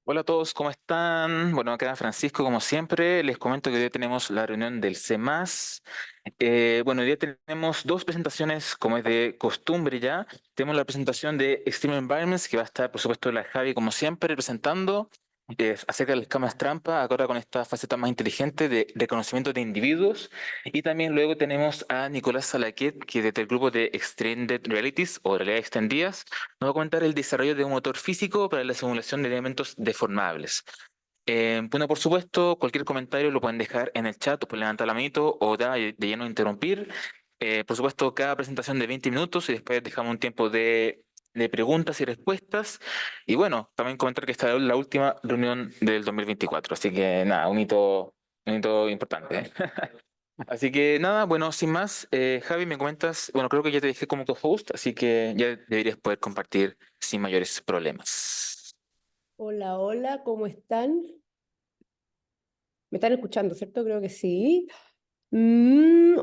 Hola a todos, ¿cómo están? Bueno, acá Francisco, como siempre, les comento que hoy día tenemos la reunión del CEMAS. Bueno, hoy día tenemos dos presentaciones, como es de costumbre ya. Tenemos la presentación de Extreme Environments, que va a estar, por supuesto, la Javi, como siempre, presentando acerca de las cámaras trampa, ahora con esta faceta más inteligente de reconocimiento de individuos. Y también luego tenemos a Nicolás Salaquet, que desde el grupo de Extended Realities, o realidad extendidas, nos va a comentar el desarrollo de un motor físico para la simulación de elementos deformables. Bueno, por supuesto, cualquier comentario lo pueden dejar en el chat, o pueden levantar la manito o de lleno interrumpir. Por supuesto, cada presentación de 20 minutos y después dejamos un tiempo de preguntas y respuestas. Y bueno, también comentar que esta es la última reunión del 2024, así que nada, un hito importante. Así que nada, bueno, sin más, Javi, me comentas, bueno, creo que ya te dejé como co-host, así que ya deberías poder compartir sin mayores problemas. Hola, hola, ¿cómo están? ¿Me están escuchando, cierto? Creo que sí.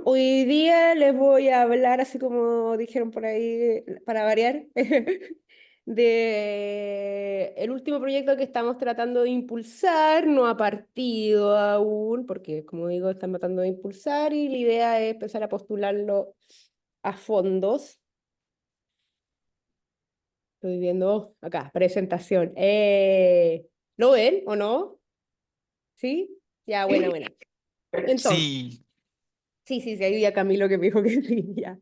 Hoy día les voy a hablar, así como dijeron por ahí, para variar, de el último proyecto que estamos tratando de impulsar. No ha partido aún, porque como digo, están tratando de impulsar y la idea es empezar a postularlo a fondos. Estoy viendo acá, presentación. ¿Lo ven o no? ¿Sí? Ya, buena, buena. Entonces, Sí, sí, ahí vi a Camilo que me dijo que sí, ya.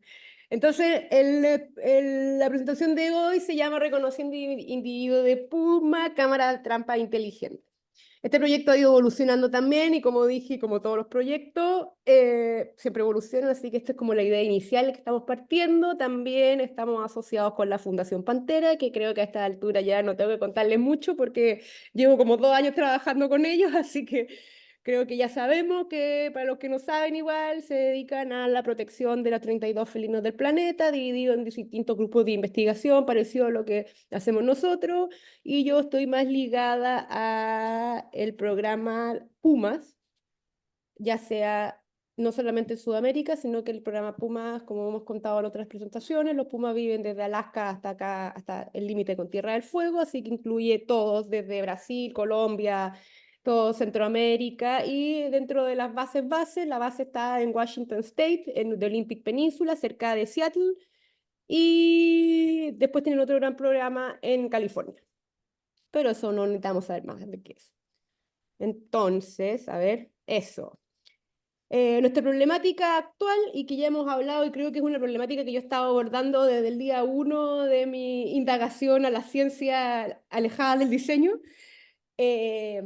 Entonces, la presentación de hoy se llama Reconociendo Individuo de Puma, Cámara de Trampa Inteligente. Este proyecto ha ido evolucionando también y como dije, como todos los proyectos, siempre evolucionan, así que esta es como la idea inicial que estamos partiendo. También estamos asociados con la Fundación Pantera, que creo que a esta altura ya no tengo que contarles mucho porque llevo como 2 años trabajando con ellos, así que creo que ya sabemos que para los que no saben igual, se dedican a la protección de los 32 felinos del planeta, dividido en distintos grupos de investigación, parecido a lo que hacemos nosotros, y yo estoy más ligada a el programa Pumas, ya sea no solamente en Sudamérica, sino que el programa Pumas, como hemos contado en otras presentaciones, los Pumas viven desde Alaska hasta acá, hasta el límite con Tierra del Fuego, así que incluye todos, desde Brasil, Colombia, todo Centroamérica, y dentro de las bases, la base está en Washington State, en the Olympic Peninsula, cerca de Seattle, y después tienen otro gran programa en California. Pero eso no necesitamos saber más de qué es. Entonces, a ver, eso. Nuestra problemática actual, y que ya hemos hablado, y creo que es una problemática que yo estaba abordando desde el día uno de mi indagación a la ciencia alejada del diseño, eh,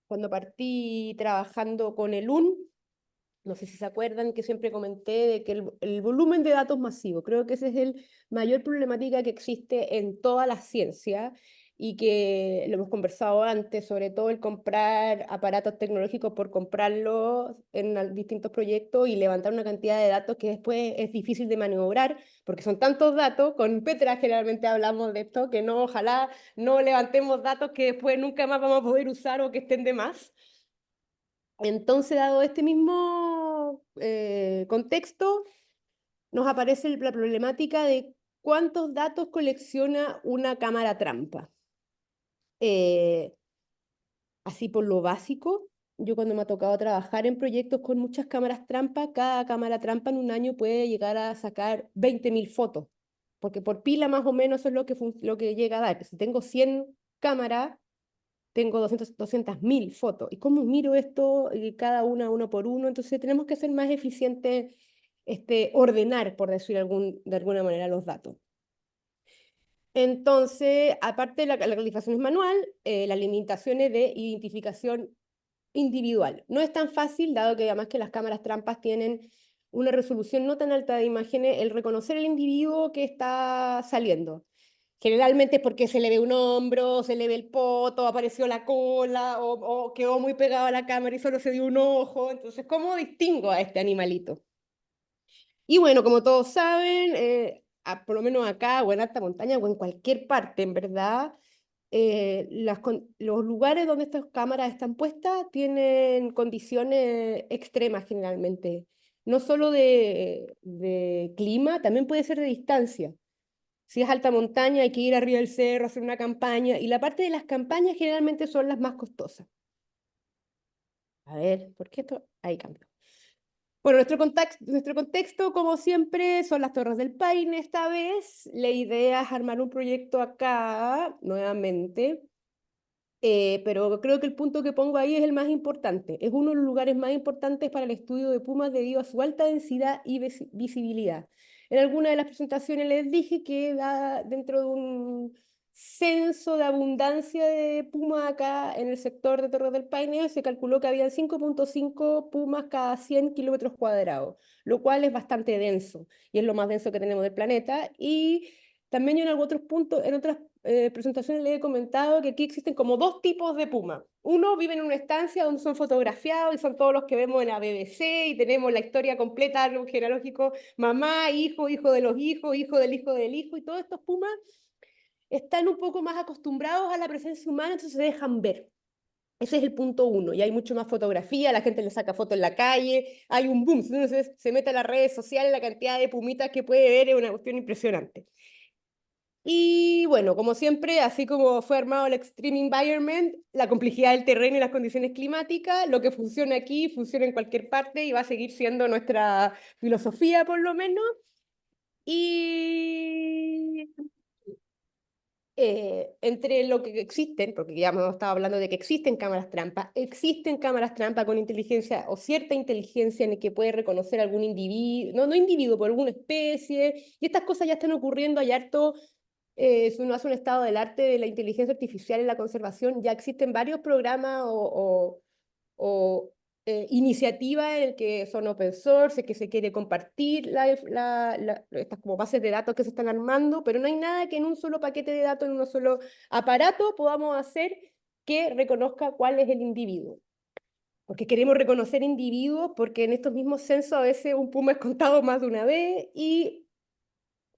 cuando partí trabajando con el UN, no sé si se acuerdan que siempre comenté de que el volumen de datos masivo, creo que ese es el mayor problemática que existe en toda la ciencia y que lo hemos conversado antes, sobre todo el comprar aparatos tecnológicos por comprarlos en distintos proyectos y levantar una cantidad de datos que después es difícil de maniobrar, porque son tantos datos. Con Petra generalmente hablamos de esto, que no, ojalá no levantemos datos que después nunca más vamos a poder usar o que estén de más. Entonces, dado este mismo contexto, nos aparece la problemática de cuántos datos colecciona una cámara trampa. Eh, Así por lo básico, yo cuando me ha tocado trabajar en proyectos con muchas cámaras trampa, cada cámara trampa en un año puede llegar a sacar 20.000 fotos, porque por pila más o menos eso es lo que llega a dar. Si tengo 100 cámaras, tengo 200.000 fotos. ¿Y cómo miro esto? Y cada una, uno por uno. Entonces tenemos que ser más eficientes, ordenar, por decir de alguna manera, los datos. Entonces, aparte de la calificación es manual, las limitaciones de identificación individual. No es tan fácil, dado que además que las cámaras trampas tienen una resolución no tan alta de imágenes, el reconocer el individuo que está saliendo. Generalmente es porque se le ve un hombro, se le ve el poto, apareció la cola o quedó muy pegado a la cámara y solo se dio un ojo. Entonces, ¿cómo distingo a este animalito? Y bueno, como todos saben, por lo menos acá o en alta montaña o en cualquier parte, en verdad, los lugares donde estas cámaras están puestas tienen condiciones extremas generalmente. No solo de clima, también puede ser de distancia. Si es alta montaña, hay que ir arriba del cerro, hacer una campaña, y la parte de las campañas generalmente son las más costosas. A ver, ¿por qué esto? Ahí cambio. Bueno, nuestro contexto, como siempre, son las Torres del Paine esta vez. La idea es armar un proyecto acá, nuevamente, pero creo que el punto que pongo ahí es el más importante. Es uno de los lugares más importantes para el estudio de pumas debido a su alta densidad y visibilidad. En alguna de las presentaciones les dije que dentro de un censo de abundancia de pumas acá en el sector de Torres del Paine, se calculó que habían 5,5 pumas cada 100 kilómetros cuadrados, lo cual es bastante denso y es lo más denso que tenemos del planeta. Y también yo en algunos otros puntos, en otras presentaciones le he comentado que aquí existen como dos tipos de puma. Uno vive en una estancia donde son fotografiados y son todos los que vemos en la BBC y tenemos la historia completa, árbol genealógico, mamá, hijo, hijo de los hijos, hijo del hijo del hijo, y todos estos pumas están un poco más acostumbrados a la presencia humana, entonces se dejan ver. Ese es el punto uno, y hay mucho más fotografía, la gente le saca fotos en la calle, hay un boom, entonces se mete a las redes sociales, la cantidad de pumitas que puede ver es una cuestión impresionante. Y bueno, como siempre, así como fue armado el Extreme Environment, la complejidad del terreno y las condiciones climáticas, lo que funciona aquí funciona en cualquier parte y va a seguir siendo nuestra filosofía por lo menos. Y entre lo que existen, porque ya hemos estado hablando de que existen cámaras trampa con inteligencia o cierta inteligencia en el que puede reconocer algún individuo, no individuo, por alguna especie, y estas cosas ya están ocurriendo, hay harto si uno hace un estado del arte de la inteligencia artificial en la conservación, ya existen varios programas o iniciativas en el que son open source, que se quiere compartir estas como bases de datos que se están armando, pero no hay nada que en un solo paquete de datos, en un solo aparato, podamos hacer que reconozca cuál es el individuo. Porque queremos reconocer individuos, porque en estos mismos censos a veces un puma es contado más de una vez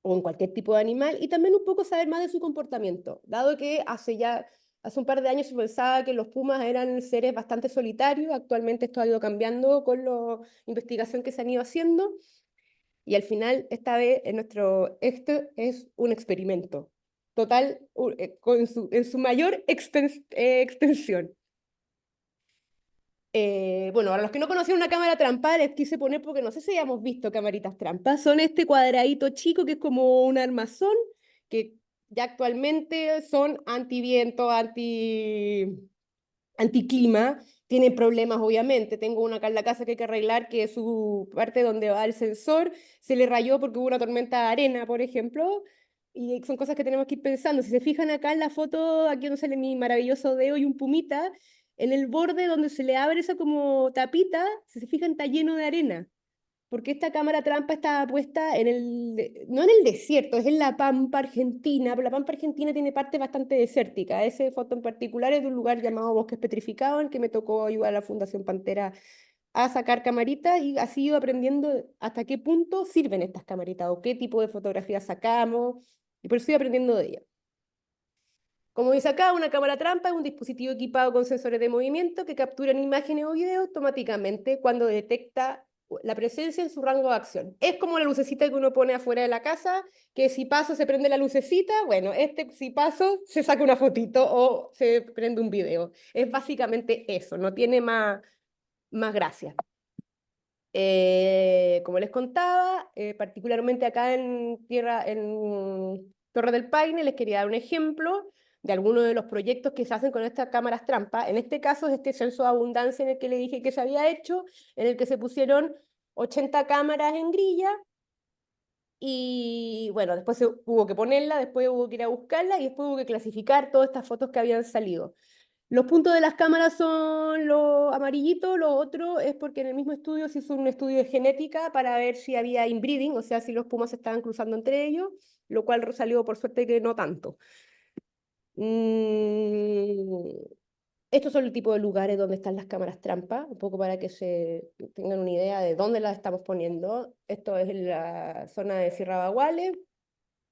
o en cualquier tipo de animal, y también un poco saber más de su comportamiento, dado que hace un par de años se pensaba que los pumas eran seres bastante solitarios, actualmente esto ha ido cambiando con la investigación que se han ido haciendo, y al final, esta vez, esto es un experimento total, en su mayor extensión. Bueno, para los que no conocían una cámara trampa, les quise poner porque no sé si hayamos visto camaritas trampas. Son este cuadradito chico que es como un armazón, que ya actualmente son antiviento, anticlima. Tienen problemas, obviamente. Tengo una acá en la casa que hay que arreglar, que su parte donde va el sensor se le rayó porque hubo una tormenta de arena, por ejemplo. Y son cosas que tenemos que ir pensando. Si se fijan acá en la foto, aquí donde sale mi maravilloso dedo y un pumita, en el borde donde se le abre esa como tapita, si se fijan, está lleno de arena. Porque esta cámara trampa está puesta no en el desierto, es en la Pampa Argentina, pero la Pampa Argentina tiene parte bastante desértica. Ese foto en particular es de un lugar llamado Bosques Petrificados, en que me tocó ayudar a la Fundación Pantera a sacar camaritas y así ido aprendiendo hasta qué punto sirven estas camaritas o qué tipo de fotografías sacamos, y por eso estoy aprendiendo de ellas. Como dice acá, una cámara trampa es un dispositivo equipado con sensores de movimiento que capturan imágenes o videos automáticamente cuando detecta la presencia en su rango de acción. Es como la lucecita que uno pone afuera de la casa, que si paso se prende la lucecita, bueno, si paso se saca una fotito o se prende un video. Es básicamente eso, no tiene más gracia. Como les contaba, particularmente acá en Torre del Paine, les quería dar un ejemplo de algunos de los proyectos que se hacen con estas cámaras trampa. En este caso es este censo de abundancia en el que le dije que se había hecho, en el que se pusieron 80 cámaras en grilla y bueno, después hubo que ponerla, después hubo que ir a buscarla y después hubo que clasificar todas estas fotos que habían salido. Los puntos de las cámaras son los amarillitos, lo otro es porque en el mismo estudio se hizo un estudio de genética para ver si había inbreeding, o sea, si los pumas se estaban cruzando entre ellos, lo cual salió por suerte que no tanto. Mm, Estos son el tipo de lugares donde están las cámaras trampa, un poco para que se tengan una idea de dónde las estamos poniendo. Esto es en la zona de Sierra Baguales.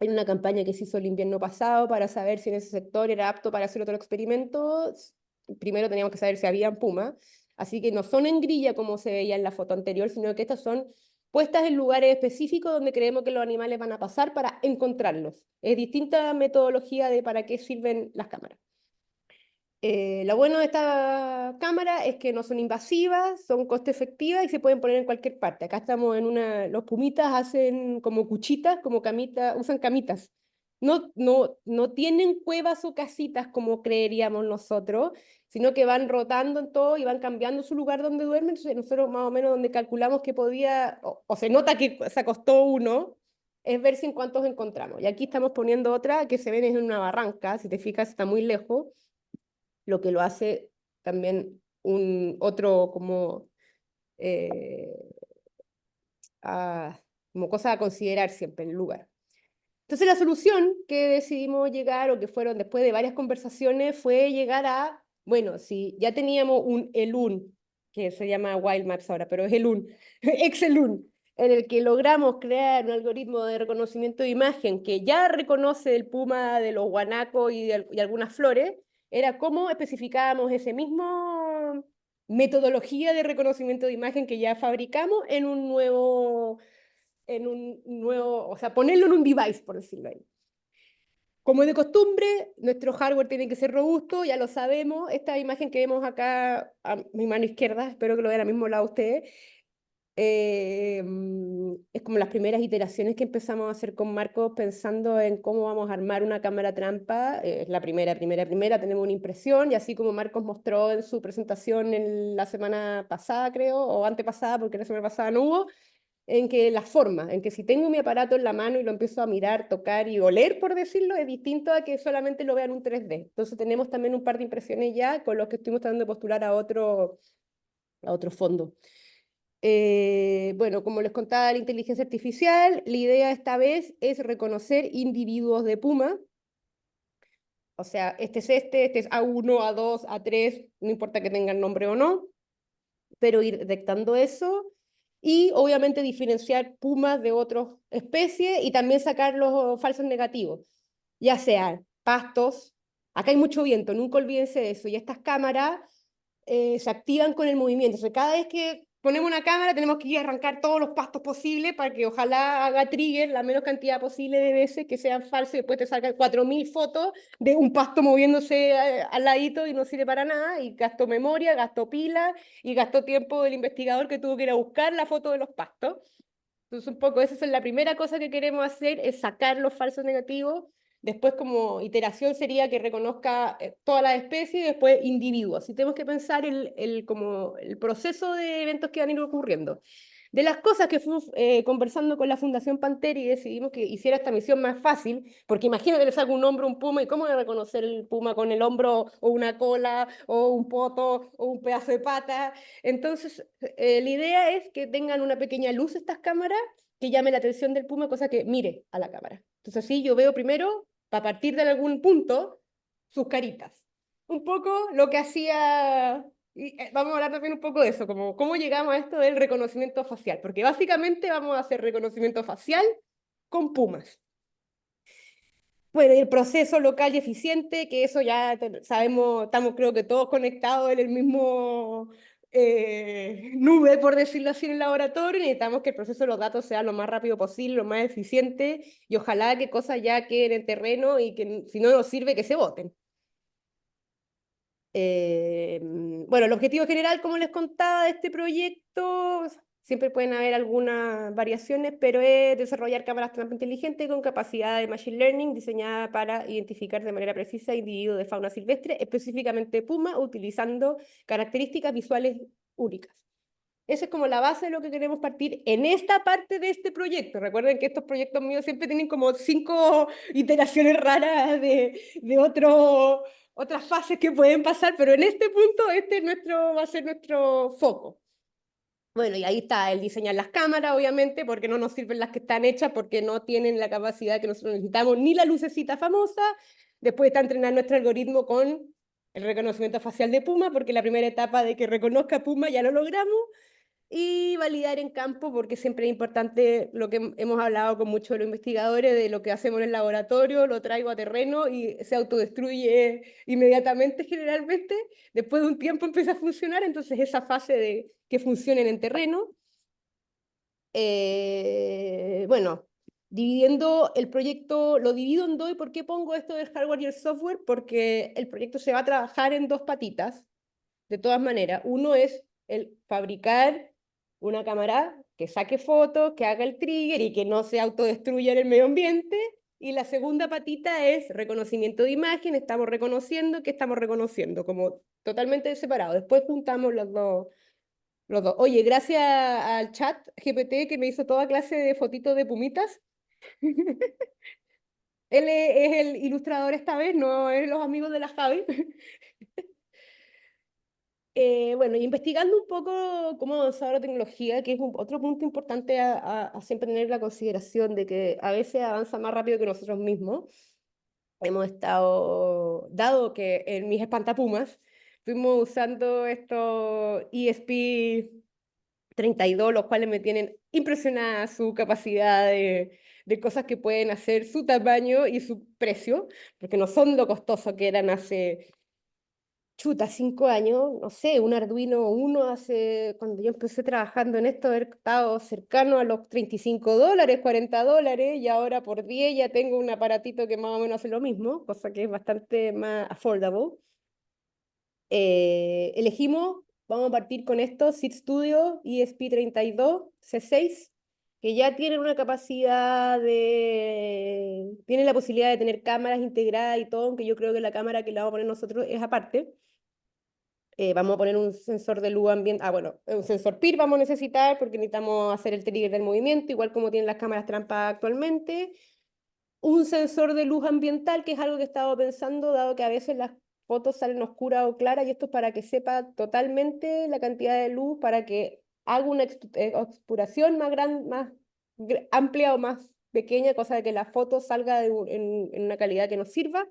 Hay una campaña que se hizo el invierno pasado para saber si en ese sector era apto para hacer otro experimento. Primero teníamos que saber si había pumas, así que no son en grilla como se veía en la foto anterior, sino que estas son puestas en lugares específicos donde creemos que los animales van a pasar para encontrarlos. Es distinta metodología de para qué sirven las cámaras. Lo bueno de esta cámara es que no son invasivas, son coste efectivas y se pueden poner en cualquier parte. Acá estamos en una, los pumitas hacen como cuchitas, como camitas, usan camitas. No tienen cuevas o casitas como creeríamos nosotros, sino que van rotando en todo y van cambiando su lugar donde duermen. Entonces nosotros más o menos donde calculamos que podía, o se nota que se acostó uno, es ver si en cuántos encontramos. Y aquí estamos poniendo otra que se ven en una barranca, si te fijas está muy lejos, lo que lo hace también un otro como, eh, como cosa a considerar siempre en el lugar. Entonces la solución que decidimos llegar, o que fueron después de varias conversaciones, fue llegar a, bueno, si ya teníamos un ELUN, que se llama Wild Maps ahora, pero es ELUN, ExcelUN, en el que logramos crear un algoritmo de reconocimiento de imagen que ya reconoce el puma de los guanacos y algunas flores, era cómo especificábamos ese mismo metodología de reconocimiento de imagen que ya fabricamos en un nuevo, o sea, ponerlo en un device, por decirlo ahí. Como es de costumbre, nuestro hardware tiene que ser robusto, ya lo sabemos. Esta imagen que vemos acá a mi mano izquierda, espero que lo vean al mismo lado ustedes, es como las primeras iteraciones que empezamos a hacer con Marcos pensando en cómo vamos a armar una cámara trampa. Es la primera, tenemos una impresión y así como Marcos mostró en su presentación la semana pasada, creo, o antepasada, porque la semana pasada no hubo, en que la forma, en que si tengo mi aparato en la mano y lo empiezo a mirar, tocar y oler, por decirlo, es distinto a que solamente lo vean un 3D. Entonces tenemos también un par de impresiones ya con los que estuvimos tratando de postular a otro fondo. Bueno, como les contaba la inteligencia artificial, la idea esta vez es reconocer individuos de puma. O sea, este es A1, A2, A3, no importa que tengan nombre o no, pero ir detectando eso y obviamente diferenciar pumas de otras especies y también sacar los falsos negativos, ya sean pastos, acá hay mucho viento, nunca olvídense de eso, y estas cámaras se activan con el movimiento. O sea, cada vez que ponemos una cámara tenemos que ir a arrancar todos los pastos posibles para que ojalá haga trigger la menos cantidad posible de veces que sean falsos y después te salgan 4000 fotos de un pasto moviéndose al ladito y no sirve para nada y gastó memoria, gastó pila y gastó tiempo del investigador que tuvo que ir a buscar la foto de los pastos. Entonces, un poco, esa es la primera cosa que queremos hacer, es sacar los falsos negativos. Después, como iteración, sería que reconozca todas las especies y después individuos. Y tenemos que pensar como el proceso de eventos que van a ir ocurriendo. De las cosas que fuimos conversando con la Fundación Pantera y decidimos que hiciera esta misión más fácil, porque imagino que le salga un hombro a un puma y cómo voy a reconocer el puma con el hombro o una cola o un poto o un pedazo de pata. Entonces, la idea es que tengan una pequeña luz estas cámaras que llame la atención del puma, cosa que mire a la cámara. Entonces, así yo veo primero, a partir de algún punto, sus caritas. Un poco lo que hacía y vamos a hablar también un poco de eso, como cómo llegamos a esto del reconocimiento facial, porque básicamente vamos a hacer reconocimiento facial con pumas. Bueno, y el proceso local y eficiente, que eso ya sabemos, estamos creo que todos conectados en el mismo nube, por decirlo así, en el laboratorio, y necesitamos que el proceso de los datos sea lo más rápido posible, lo más eficiente, y ojalá que cosas ya queden en terreno y que si no nos sirve, que se voten. Bueno, el objetivo general, como les contaba, de este proyecto, siempre pueden haber algunas variaciones, pero es desarrollar cámaras trampa inteligentes con capacidad de Machine Learning diseñada para identificar de manera precisa individuos de fauna silvestre, específicamente puma, utilizando características visuales únicas. Esa es como la base de lo que queremos partir en esta parte de este proyecto. Recuerden que estos proyectos míos siempre tienen como 5 iteraciones raras de otras fases que pueden pasar, pero en este punto va a ser nuestro foco. Bueno, y ahí está el diseñar las cámaras, obviamente, porque no nos sirven las que están hechas, porque no tienen la capacidad que nosotros necesitamos, ni la lucecita famosa. Después está entrenar nuestro algoritmo con el reconocimiento facial de Puma, porque la primera etapa de que reconozca Puma ya lo logramos y validar en campo, porque siempre es importante lo que hemos hablado con muchos de los investigadores, de lo que hacemos en el laboratorio, lo traigo a terreno y se autodestruye inmediatamente generalmente. Después de un tiempo empieza a funcionar, entonces esa fase de que funcionen en terreno. Bueno, dividiendo el proyecto, lo divido en dos. ¿Y por qué pongo esto del hardware y el software? Porque el proyecto se va a trabajar en dos patitas, de todas maneras. Uno es el fabricar una cámara que saque fotos, que haga el trigger y que no se autodestruya en el medio ambiente. Y la segunda patita es reconocimiento de imagen. Estamos reconociendo que estamos reconociendo, como totalmente separado. Después juntamos los dos. Los dos. Oye, gracias al chat GPT que me hizo toda clase de fotitos de pumitas. Él es el ilustrador esta vez, no es los amigos de la Javi. Bueno, y investigando un poco cómo ha avanzado la tecnología, que es otro punto importante a siempre tener la consideración de que a veces avanza más rápido que nosotros mismos. Hemos estado, dado que en mis espantapumas fuimos usando estos ESP 32, los cuales me tienen impresionada su capacidad de cosas que pueden hacer, su tamaño y su precio, porque no son lo costoso que eran hace, chuta, 5 años. No sé, un Arduino Uno hace, cuando yo empecé trabajando en esto, haber estado cercano a los $35, $40, y ahora por 10 ya tengo un aparatito que más o menos hace lo mismo, cosa que es bastante más affordable. Elegimos, vamos a partir con esto, Seed Studio ESP32C6, que ya tienen una capacidad tienen la posibilidad de tener cámaras integradas y todo, aunque yo creo que la cámara que le vamos a poner nosotros es aparte. Vamos a poner un sensor de luz ambiente, bueno, un sensor PIR vamos a necesitar porque necesitamos hacer el trigger del movimiento, igual como tienen las cámaras trampa actualmente. Un sensor de luz ambiental, que es algo que he estado pensando, dado que a veces las fotos salen oscuras o claras, y esto es para que sepa totalmente la cantidad de luz, para que haga una exploración más amplia o más pequeña, cosa de que la foto salga en una calidad que nos sirva.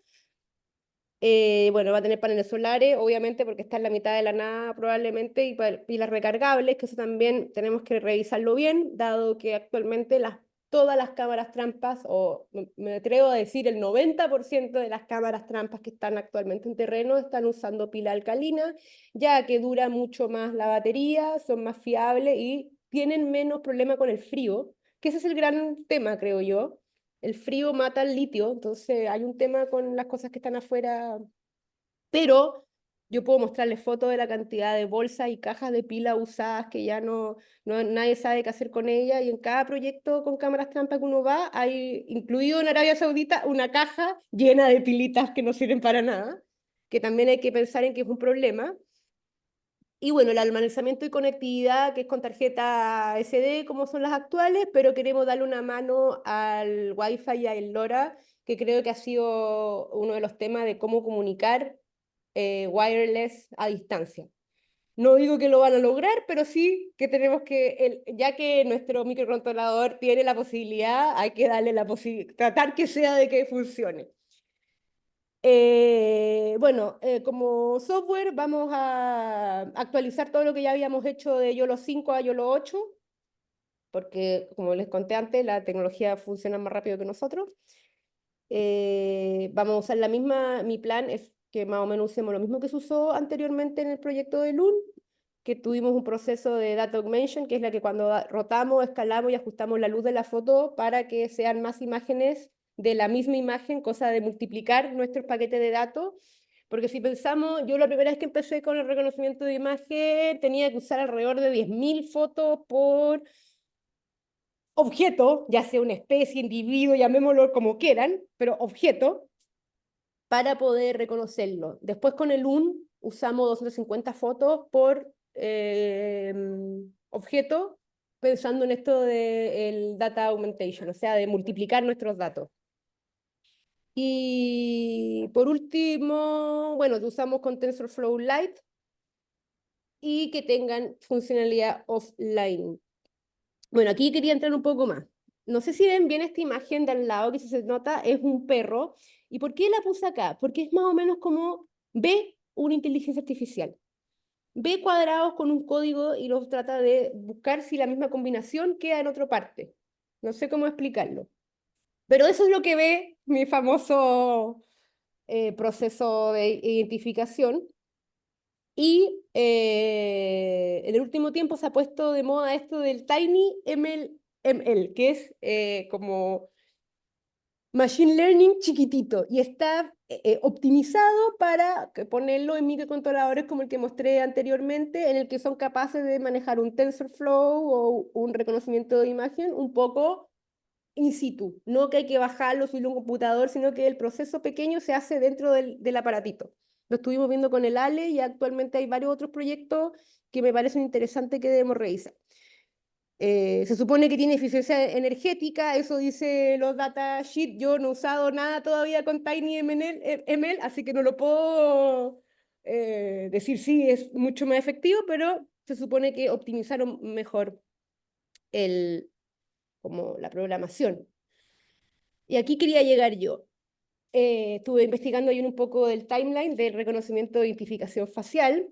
Bueno, va a tener paneles solares, obviamente, porque está en la mitad de la nada probablemente, y pilas recargables, que eso también tenemos que revisarlo bien, dado que actualmente todas las cámaras trampas, o me atrevo a decir el 90% de las cámaras trampas que están actualmente en terreno, están usando pila alcalina, ya que dura mucho más la batería, son más fiables y tienen menos problema con el frío, que ese es el gran tema, creo yo. El frío mata el litio, entonces hay un tema con las cosas que están afuera, pero yo puedo mostrarles fotos de la cantidad de bolsas y cajas de pila usadas que ya nadie sabe qué hacer con ellas, y en cada proyecto con cámaras trampa que uno va, hay incluido en Arabia Saudita una caja llena de pilitas que no sirven para nada, que también hay que pensar en que es un problema. Y bueno, el almacenamiento y conectividad, que es con tarjeta SD, como son las actuales, pero queremos darle una mano al Wi-Fi y al LoRa, que creo que ha sido uno de los temas de cómo comunicar wireless a distancia. No digo que lo van a lograr, pero sí que tenemos que, ya que nuestro microcontrolador tiene la posibilidad, hay que darle la posibilidad, tratar que sea de que funcione. Bueno, como software vamos a actualizar todo lo que ya habíamos hecho de YOLO 5 a YOLO 8, porque como les conté antes, la tecnología funciona más rápido que nosotros. Vamos a usar mi plan es que más o menos usemos lo mismo que se usó anteriormente en el proyecto de Loon, que tuvimos un proceso de data augmentation, que es la que cuando rotamos, escalamos y ajustamos la luz de la foto para que sean más imágenes de la misma imagen, cosa de multiplicar nuestros paquetes de datos. Porque si pensamos, yo la primera vez que empecé con el reconocimiento de imagen tenía que usar alrededor de 10.000 fotos por objeto, ya sea una especie, individuo, llamémoslo como quieran, pero objeto, para poder reconocerlo. Después con el UN usamos 250 fotos por objeto, pensando en esto del data augmentation, o sea, de multiplicar nuestros datos. Y por último, bueno, usamos con TensorFlow Lite y que tengan funcionalidad offline. Bueno, aquí quería entrar un poco más. No sé si ven bien esta imagen de al lado, que si se nota es un perro. ¿Y por qué la puse acá? Porque es más o menos como ve una inteligencia artificial. Ve cuadrados con un código y los trata de buscar si la misma combinación queda en otra parte. No sé cómo explicarlo. Pero eso es lo que ve mi famoso proceso de identificación. Y en el último tiempo se ha puesto de moda esto del Tiny ML, que es como Machine Learning chiquitito y está optimizado para ponerlo en microcontroladores como el que mostré anteriormente, en el que son capaces de manejar un TensorFlow o un reconocimiento de imagen un poco in situ. No que hay que bajarlo, subirlo a un computador, sino que el proceso pequeño se hace dentro del aparatito. Lo estuvimos viendo con el ALE y actualmente hay varios otros proyectos que me parecen interesantes que debemos revisar. Se supone que tiene eficiencia energética, eso dice los datasheets. Yo no he usado nada todavía con TinyML, así que no lo puedo decir si es mucho más efectivo, pero se supone que optimizaron mejor como la programación. Y aquí quería llegar yo. Estuve investigando ahí un poco del timeline del reconocimiento de identificación facial.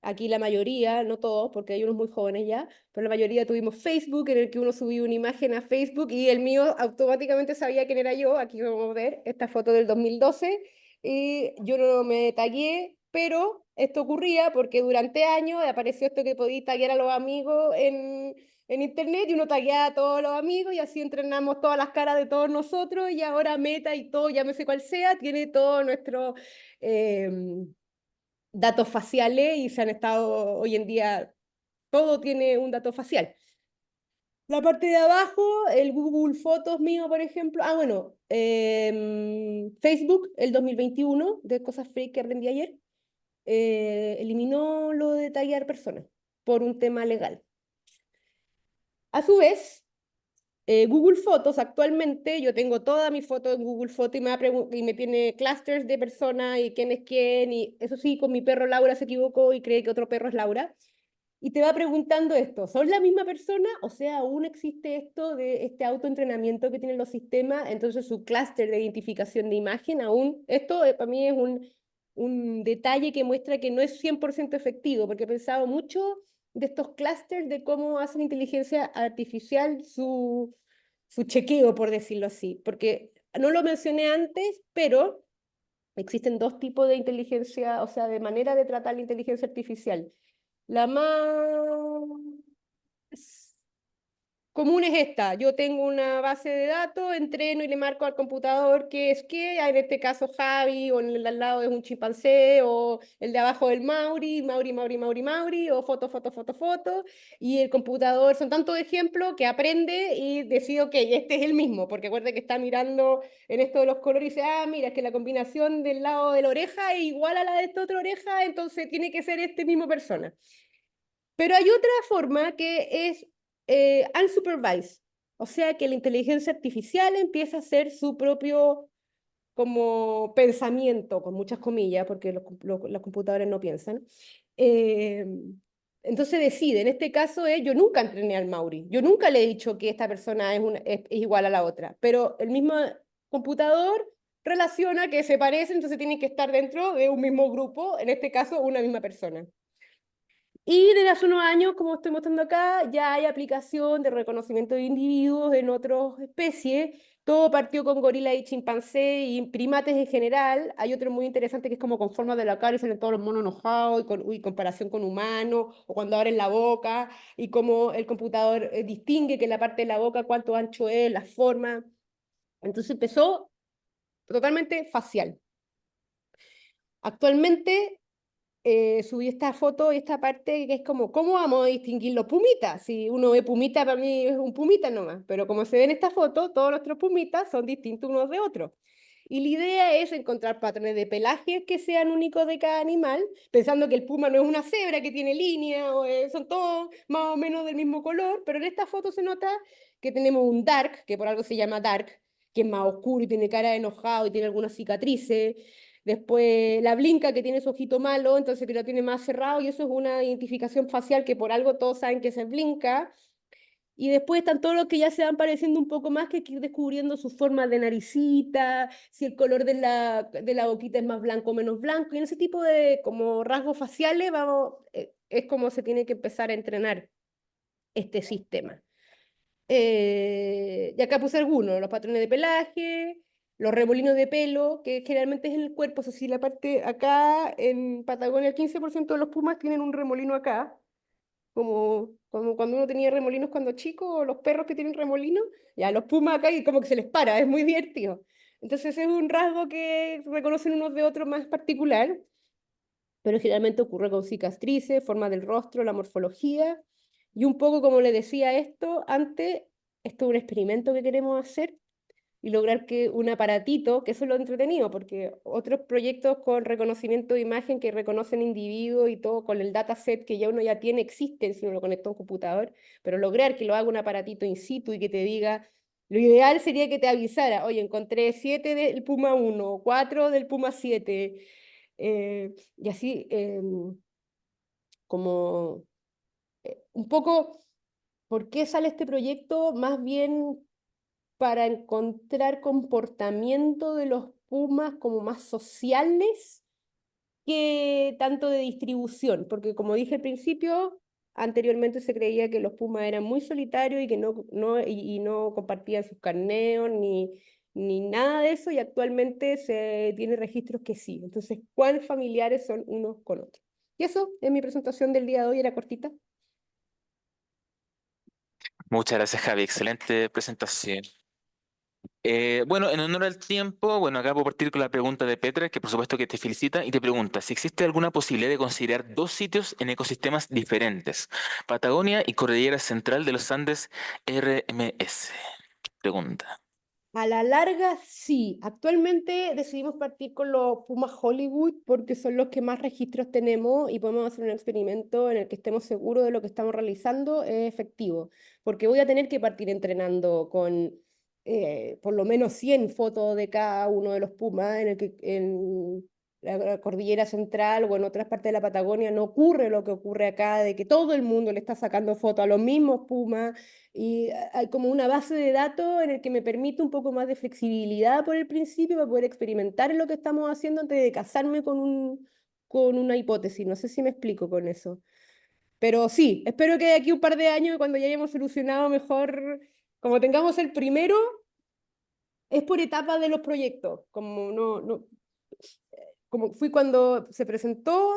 Aquí la mayoría, no todos, porque hay unos muy jóvenes ya, pero la mayoría tuvimos Facebook, en el que uno subía una imagen a Facebook y el mío automáticamente sabía quién era yo. Aquí vamos a ver esta foto del 2012 y yo no me tagué, pero esto ocurría porque durante años apareció esto que podía taguear a los amigos en internet y uno tagueaba a todos los amigos y así entrenamos todas las caras de todos nosotros y ahora Meta y todo, llámese cual sea, tiene todo nuestro... Eh, datos faciales y se han estado hoy en día, todo tiene un dato facial. La parte de abajo, el Google Fotos mío, por ejemplo. Ah, bueno, Facebook, el 2021, de cosas freak que aprendí ayer, eliminó lo de tallar personas por un tema legal. A su vez, Google Fotos actualmente, yo tengo toda mi foto en Google Fotos y me tiene clusters de personas y quién es quién, y eso sí, con mi perro Laura se equivocó y cree que otro perro es Laura. Y te va preguntando esto, ¿son la misma persona? O sea, aún existe esto de este autoentrenamiento que tienen los sistemas, entonces su clúster de identificación de imagen aún, esto para mí es un detalle que muestra que no es 100% efectivo, porque he pensado mucho de estos clústeres de cómo hace la inteligencia artificial su chequeo, por decirlo así, porque no lo mencioné antes, pero existen dos tipos de inteligencia, o sea, de manera de tratar la inteligencia artificial. La más común es esta. Yo tengo una base de datos, entreno y le marco al computador qué es qué. En este caso Javi, o en el de al lado es un chimpancé, o el de abajo el Mauri, o foto. Y el computador son tantos ejemplos que aprende y decide, ok, este es el mismo, porque acuerda que está mirando en esto de los colores y dice, ah, mira, es que la combinación del lado de la oreja es igual a la de esta otra oreja, entonces tiene que ser este mismo persona. Pero hay otra forma que es unsupervised, o sea que la inteligencia artificial empieza a hacer su propio como pensamiento, con muchas comillas, porque los computadores no piensan. Eh, entonces decide, en este caso es, yo nunca entrené al Mauri, yo nunca le he dicho que esta persona es igual a la otra, pero el mismo computador relaciona que se parecen, entonces tienen que estar dentro de un mismo grupo, en este caso una misma persona. Y desde hace unos años, como estoy mostrando acá, ya hay aplicación de reconocimiento de individuos en otras especies. Todo partió con gorila y chimpancé y primates en general. Hay otro muy interesante que es como con forma de la cara y salen todos los monos enojados y comparación con humanos, o cuando abren la boca y cómo el computador distingue que la parte de la boca, cuánto ancho es, la forma. Entonces empezó totalmente facial. Actualmente subí esta foto y esta parte que es como, ¿cómo vamos a distinguir los pumitas? Si uno ve pumita, para mí es un pumita nomás, pero como se ve en esta foto, todos nuestros pumitas son distintos unos de otros. Y la idea es encontrar patrones de pelaje que sean únicos de cada animal, pensando que el puma no es una cebra que tiene línea, o son todos más o menos del mismo color, pero en esta foto se nota que tenemos un dark, que por algo se llama dark, que es más oscuro y tiene cara de enojado y tiene algunas cicatrices. Después la blinca que tiene su ojito malo, entonces que lo tiene más cerrado y eso es una identificación facial que por algo todos saben que se blinca. Y después están todos los que ya se van pareciendo un poco más, que hay que ir descubriendo su forma de naricita, si el color de la boquita es más blanco o menos blanco. Y en ese tipo de como rasgos faciales vamos, es como se tiene que empezar a entrenar este sistema. Y acá puse algunos, los patrones de pelaje, los remolinos de pelo, que generalmente es en el cuerpo, o sea, si la parte acá en Patagonia el 15% de los pumas tienen un remolino acá, como cuando uno tenía remolinos cuando chico, o los perros que tienen remolinos, ya los pumas acá y como que se les para, es muy divertido. Entonces es un rasgo que reconocen unos de otros más particular, pero generalmente ocurre con cicatrices, forma del rostro, la morfología, y un poco como le decía esto antes, esto es un experimento que queremos hacer y lograr que un aparatito, que eso es lo entretenido, porque otros proyectos con reconocimiento de imagen que reconocen individuos y todo con el dataset que ya uno ya tiene existen si uno lo conecta a un computador, pero lograr que lo haga un aparatito in situ y que te diga, lo ideal sería que te avisara, oye, encontré 7 del Puma 1, 4 del Puma 7, y así como un poco, ¿por qué sale este proyecto? Más bien para encontrar comportamiento de los pumas como más sociales que tanto de distribución, porque como dije al principio, anteriormente se creía que los pumas eran muy solitarios y que y no compartían sus carneos ni nada de eso, y actualmente se tiene registros que sí. Entonces, ¿cuán familiares son unos con otros? Y eso es mi presentación del día de hoy, era cortita. Muchas gracias, Javi. Excelente presentación. Bueno, en honor al tiempo, bueno, acá puedo partir con la pregunta de Petra, que por supuesto que te felicita y te pregunta si existe alguna posibilidad de considerar dos sitios en ecosistemas diferentes, Patagonia y Cordillera Central de los Andes RMS. Pregunta. A la larga, sí. Actualmente decidimos partir con los Pumas Hollywood porque son los que más registros tenemos y podemos hacer un experimento en el que estemos seguros de lo que estamos realizando es efectivo. Porque voy a tener que partir entrenando con por lo menos 100 fotos de cada uno de los Pumas en el que en la cordillera central o en otras partes de la Patagonia no ocurre lo que ocurre acá, de que todo el mundo le está sacando fotos a los mismos Pumas y hay como una base de datos en el que me permite un poco más de flexibilidad por el principio para poder experimentar en lo que estamos haciendo antes de casarme con una hipótesis. No sé si me explico con eso. Pero sí, espero que de aquí un par de años, cuando ya hayamos solucionado mejor, como tengamos el primero, es por etapas de los proyectos. Como como fui cuando se presentó,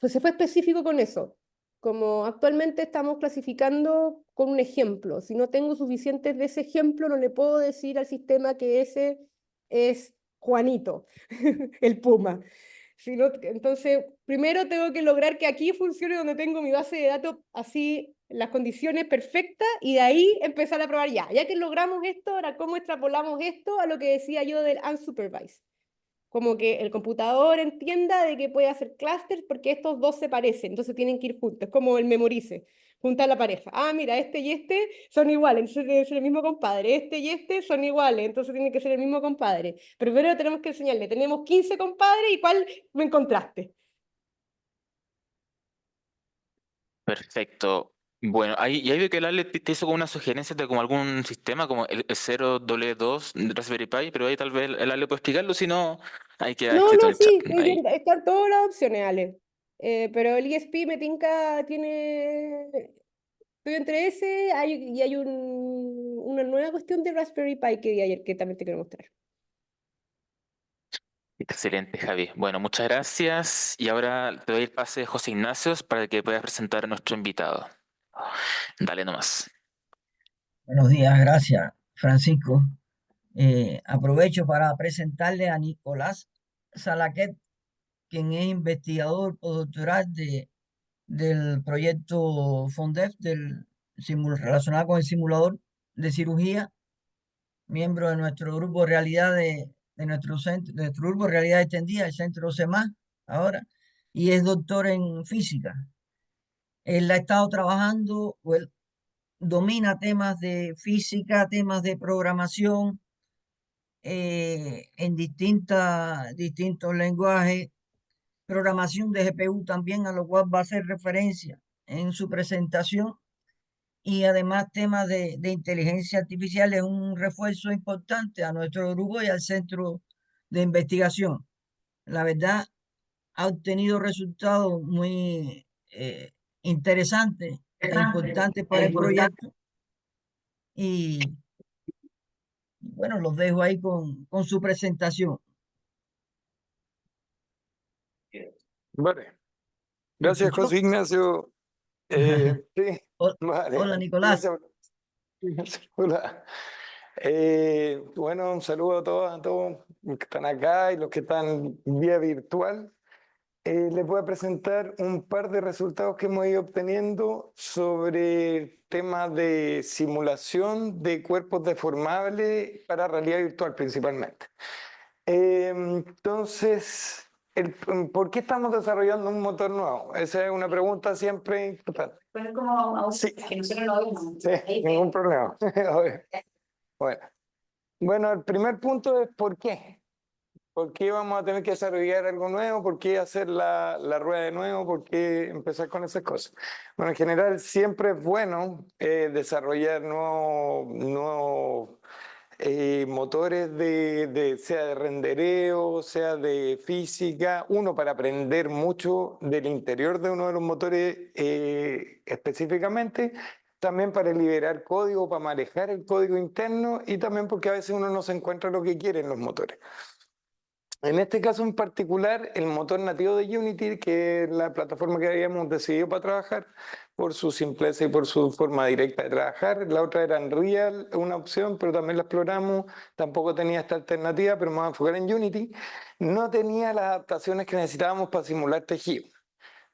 pues se fue específico con eso. Como actualmente estamos clasificando con un ejemplo. Si no tengo suficientes de ese ejemplo, no le puedo decir al sistema que ese es Juanito, el Puma. Entonces, primero tengo que lograr que aquí funcione donde tengo mi base de datos así, las condiciones perfectas, y de ahí empezar a probar ya. Ya que logramos esto, ahora cómo extrapolamos esto a lo que decía yo del unsupervised, como que el computador entienda de que puede hacer clusters porque estos dos se parecen, entonces tienen que ir juntos, es como el memorice, juntar la pareja. Ah, mira, este y este son iguales, entonces tiene que ser el mismo compadre, este y este son iguales, entonces tiene que ser el mismo compadre. Pero primero tenemos que enseñarle, tenemos 15 compadres y cuál me encontraste. Perfecto. Bueno, ahí veo que el Ale te hizo como una sugerencia de como algún sistema, como el 0W2 de Raspberry Pi, pero ahí tal vez el Ale puede explicarlo, si no, ahí queda No, escrito no, en el chat. sí, Ahí. están todas las opciones, Ale. Pero el ESP me tinca, tiene. Estoy entre ese y hay una nueva cuestión de Raspberry Pi que vi ayer que también te quiero mostrar. Excelente, Javi. Bueno, muchas gracias. Y ahora te doy el pase de José Ignacio para que puedas presentar a nuestro invitado. Dale nomás. Buenos días, gracias, Francisco. Aprovecho para presentarle a Nicolás Salaquet, quien es investigador postdoctoral del proyecto FONDEF relacionado con el simulador de cirugía, miembro de nuestro grupo de realidad de nuestro centro, de nuestro grupo de realidad extendida, el centro CEMAS, ahora, y es doctor en física. Él ha estado trabajando, o él domina temas de física, temas de programación en distintos lenguajes, programación de GPU también, a lo cual va a hacer referencia en su presentación, y además temas de inteligencia artificial es un refuerzo importante a nuestro grupo y al centro de investigación. La verdad, ha obtenido resultados muy interesantes e importantes para el proyecto y Bueno, los dejo ahí con su presentación. Vale, ¿Me gracias escuchó? José Ignacio. Sí, Hol- vale, Hola, Nicolás. gracias. Hola. Bueno, un saludo a todos los que están acá y los que están vía virtual. Les voy a presentar un par de resultados que hemos ido obteniendo sobre temas de simulación de cuerpos deformables para realidad virtual principalmente. Entonces, ¿por qué estamos desarrollando un motor nuevo? Esa es una pregunta siempre importante. Pues como Sí. que nosotros lo vimos. Sí, ningún problema. A ver. Bueno, el primer punto es ¿por qué? ¿Por qué vamos a tener que desarrollar algo nuevo? ¿Por qué hacer la rueda de nuevo? ¿Por qué empezar con esas cosas? Bueno, en general siempre es bueno desarrollar nuevos motores sea de rendereo, sea de física, uno para aprender mucho del interior de uno de los motores específicamente, también para liberar código, para manejar el código interno y también porque a veces uno no se encuentra lo que quiere en los motores. En este caso en particular, el motor nativo de Unity, que es la plataforma que habíamos decidido para trabajar, por su simpleza y por su forma directa de trabajar. La otra era Unreal, una opción, pero también la exploramos. Tampoco tenía esta alternativa, pero me voy a enfocar en Unity. No tenía las adaptaciones que necesitábamos para simular tejido.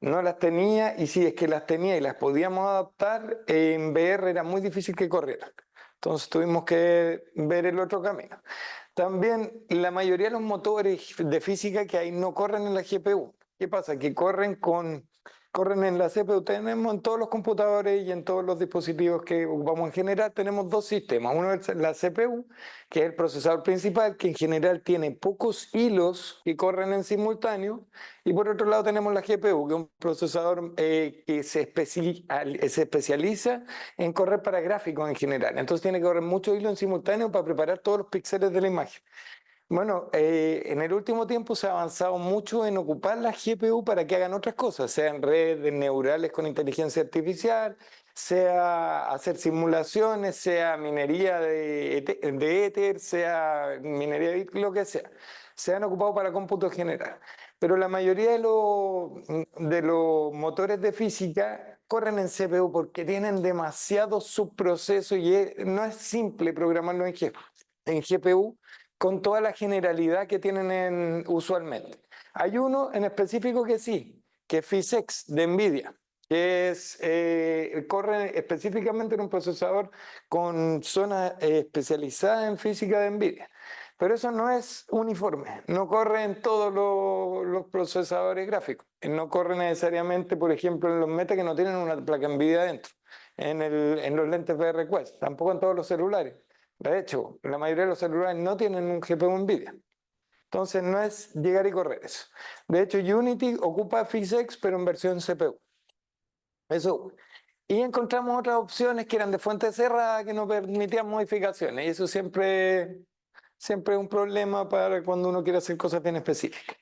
No las tenía, y si es que las tenía y las podíamos adaptar, en VR era muy difícil que corrieran. Entonces tuvimos que ver el otro camino. También la mayoría de los motores de física que hay no corren en la GPU. ¿Qué pasa? Que corren en la CPU. Tenemos en todos los computadores y en todos los dispositivos que ocupamos en general, tenemos dos sistemas. Uno es la CPU, que es el procesador principal, que en general tiene pocos hilos que corren en simultáneo. Y por otro lado tenemos la GPU, que es un procesador que se especializa en correr para gráficos en general. Entonces tiene que correr muchos hilos en simultáneo para preparar todos los píxeles de la imagen. Bueno, en el último tiempo se ha avanzado mucho en ocupar la GPU para que hagan otras cosas, sean redes neurales con inteligencia artificial, sea hacer simulaciones, sea minería de Ether, sea minería de Bitcoin, lo que sea. Se han ocupado para cómputo general. Pero la mayoría de los motores de física corren en CPU porque tienen demasiados subprocesos y no es simple programarlo en GPU con toda la generalidad que tienen usualmente. Hay uno en específico que sí, que es PhysX de NVIDIA, que corre específicamente en un procesador con zona especializada en física de NVIDIA. Pero eso no es uniforme, no corre en todos los procesadores gráficos, no corre necesariamente, por ejemplo, en los Meta que no tienen una placa NVIDIA dentro, en los lentes VR Quest, tampoco en todos los celulares. De hecho, la mayoría de los celulares no tienen un GPU NVIDIA. Entonces no es llegar y correr eso. De hecho, Unity ocupa PhysX, pero en versión CPU. Eso. Y encontramos otras opciones que eran de fuente cerrada que no permitían modificaciones. Y eso siempre es un problema para cuando uno quiere hacer cosas bien específicas.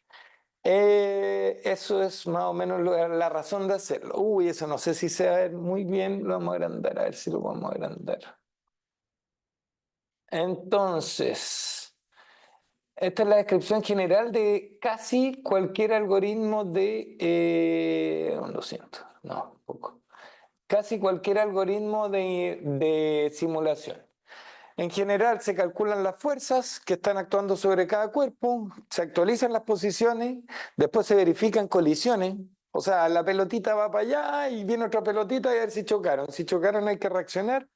Eso es más o menos la razón de hacerlo. Uy, eso no sé si se va a ver muy bien. Lo vamos a agrandar, a ver si lo vamos a agrandar. Entonces, esta es la descripción general de casi cualquier algoritmo lo siento, no, poco. Casi cualquier algoritmo de simulación. En general se calculan las fuerzas que están actuando sobre cada cuerpo, se actualizan las posiciones, después se verifican colisiones, o sea, la pelotita va para allá y viene otra pelotita y a ver si chocaron. Si chocaron hay que reaccionar.